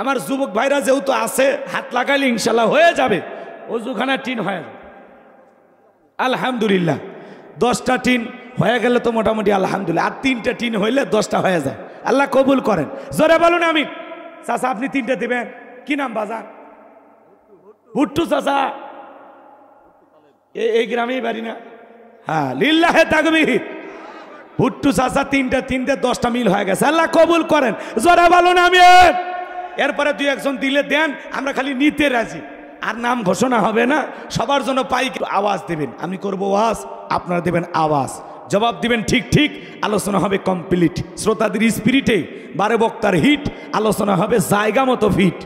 আমার যুবক ভাইরা যেহেতু আছে, হাত লাগাইলে ইনশাল্লাহ হয়ে যাবে, ওজুখানা টিন হয়ে যাবে আলহামদুলিল্লাহ। 10টা টিন হয়ে গেলে তো মোটামুটি আলহামদুলিল্লাহ, আর 3টা টিন হইলে 10টা হয়ে যায়, আল্লাহ কবুল করেন, জোরে বলুন আমি। চাচা আপনি 3টা দিবেন, কি নাম বাজার? ভুট্টু চাচা, এই গ্রামেই বাড়ি না? হ্যাঁ, লিল্লাহে তাকবীর। ভুট্টু চাচা 3টা 10টা মিল হয়ে গেছে, আল্লাহ কবুল করেন, জোরে বলুন আমি। এরপরে 2-1 দিলে দেন, আমরা খালি নিতে রাজি। আর নাম ঘোষণা হবে না, সবার জন্য পাই আওয়াজ দেবেন, আমি করবো ওয়াজ, আপনারা দেবেন আওয়াজ, জবাব দিবেন ঠিক ঠিক, আলোচনা হবে কমপ্লিট, শ্রোতাদের স্পিরিটে, 12 বক্তার হিট, আলোচনা হবে জায়গা মতো ফিট।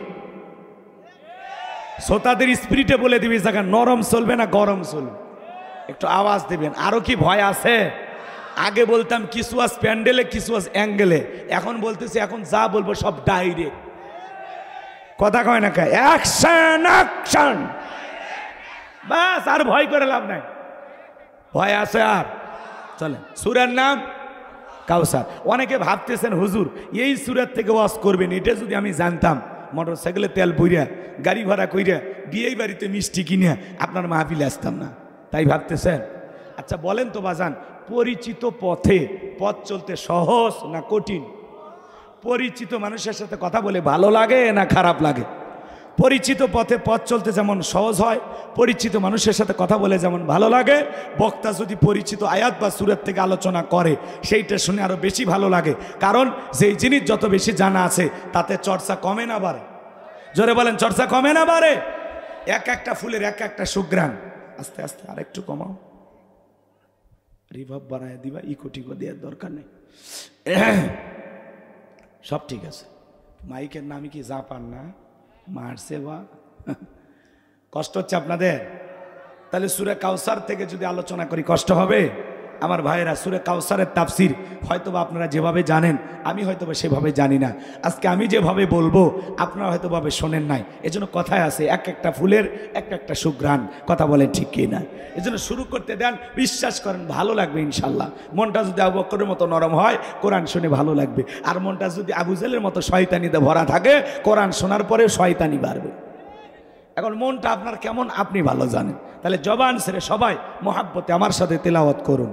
শ্রোতাদের স্পিরিটে বলে দিবি জায়গা নরম চলবে না গরম চলবে, একটু আওয়াজ দেবেন। আরো কি ভয় আছে? আগে বলতাম কিছু আজ প্যান্ডেলে, কিছু আজ অ্যাঙ্গেলে, এখন বলতেছি এখন যা বলবো সব ডাইরেক্ট। কথা কয় না, কে অ্যাকশন অ্যাকশন, বাস, আর ভয় করে লাভ নাই। ভয় আছে আর? চলে। সূরার নাম কাউসার। অনেকে ভাবতেছেন হুজুর এই সূরার থেকে ওয়াজ করবেন, এটা যদি আমি জানতাম, মোটর সাইকেলে তেল বইরা, গাড়ি ভাড়া কইরা, বিয়ে বাড়িতে মিষ্টি কিনে আপনার মাহফিলে আসতাম না, তাই ভাবতেছেন? আচ্ছা বলেন তো বাজান, পরিচিত পথে পথ চলতে সহজ না কঠিন? পরিচিত মানুষের সাথে কথা বলে ভালো লাগে না খারাপ লাগে? পরিচিত পথে পথ চলতে যেমন সহজ হয়, পরিচিত মানুষের সাথে কথা বলে যেমন ভালো লাগে, বক্তা যদি পরিচিত আয়াত বা সূরা থেকে আলোচনা করে সেইটা শুনে আরো বেশি ভালো লাগে। কারণ যেই জিনিস যত বেশি জানা আছে তাতে চর্চা কমে না বাড়ে? জোরে বলেন, চর্চা কমে না বাড়ে? এক একটা ফুলের এক একটা সুঘ্রাণ। আস্তে আস্তে আর একটু কমাও, রিভাব বাড়ায় দিবা, ইকো টিকো দেওয়ার দরকার নেই, সব ঠিক আছে। মাইকের নামই কি জাপান না? মারছে বা কষ্ট হচ্ছে আপনাদের? তাহলে সূরা কাউসার থেকে যদি আলোচনা করি কষ্ট হবে? আমার ভাইয়েরা, সূরা কাউসারের তাফসীর হয়তোবা আপনারা যেভাবে জানেন, আমি হয়তোবা সেভাবে জানি না। আজকে আমি যেভাবে বলবো আপনারা হয়তোভাবে শোনেন নাই, এজন্য কথায় আছে এক একটা ফুলের এক একটা সুঘ্রাণ। কথা বলেন ঠিক কি না? এজন্য শুরু করতে দেন, বিশ্বাস করেন ভালো লাগবে ইনশাল্লাহ। মনটা যদি আবু বকরের মতো নরম হয়, কোরআন শুনে ভালো লাগবে। আর মনটা যদি আবু জেলের মতো শয়তানিতে ভরা থাকে, কোরআন শোনার পরে শয়তানি বাড়বে। এখন মনটা আপনার কেমন আপনি ভালো জানেন। তাহলে জবান ছেড়ে সবাই মোহাব্বতে আমার সাথে তেলাওয়াত করুন।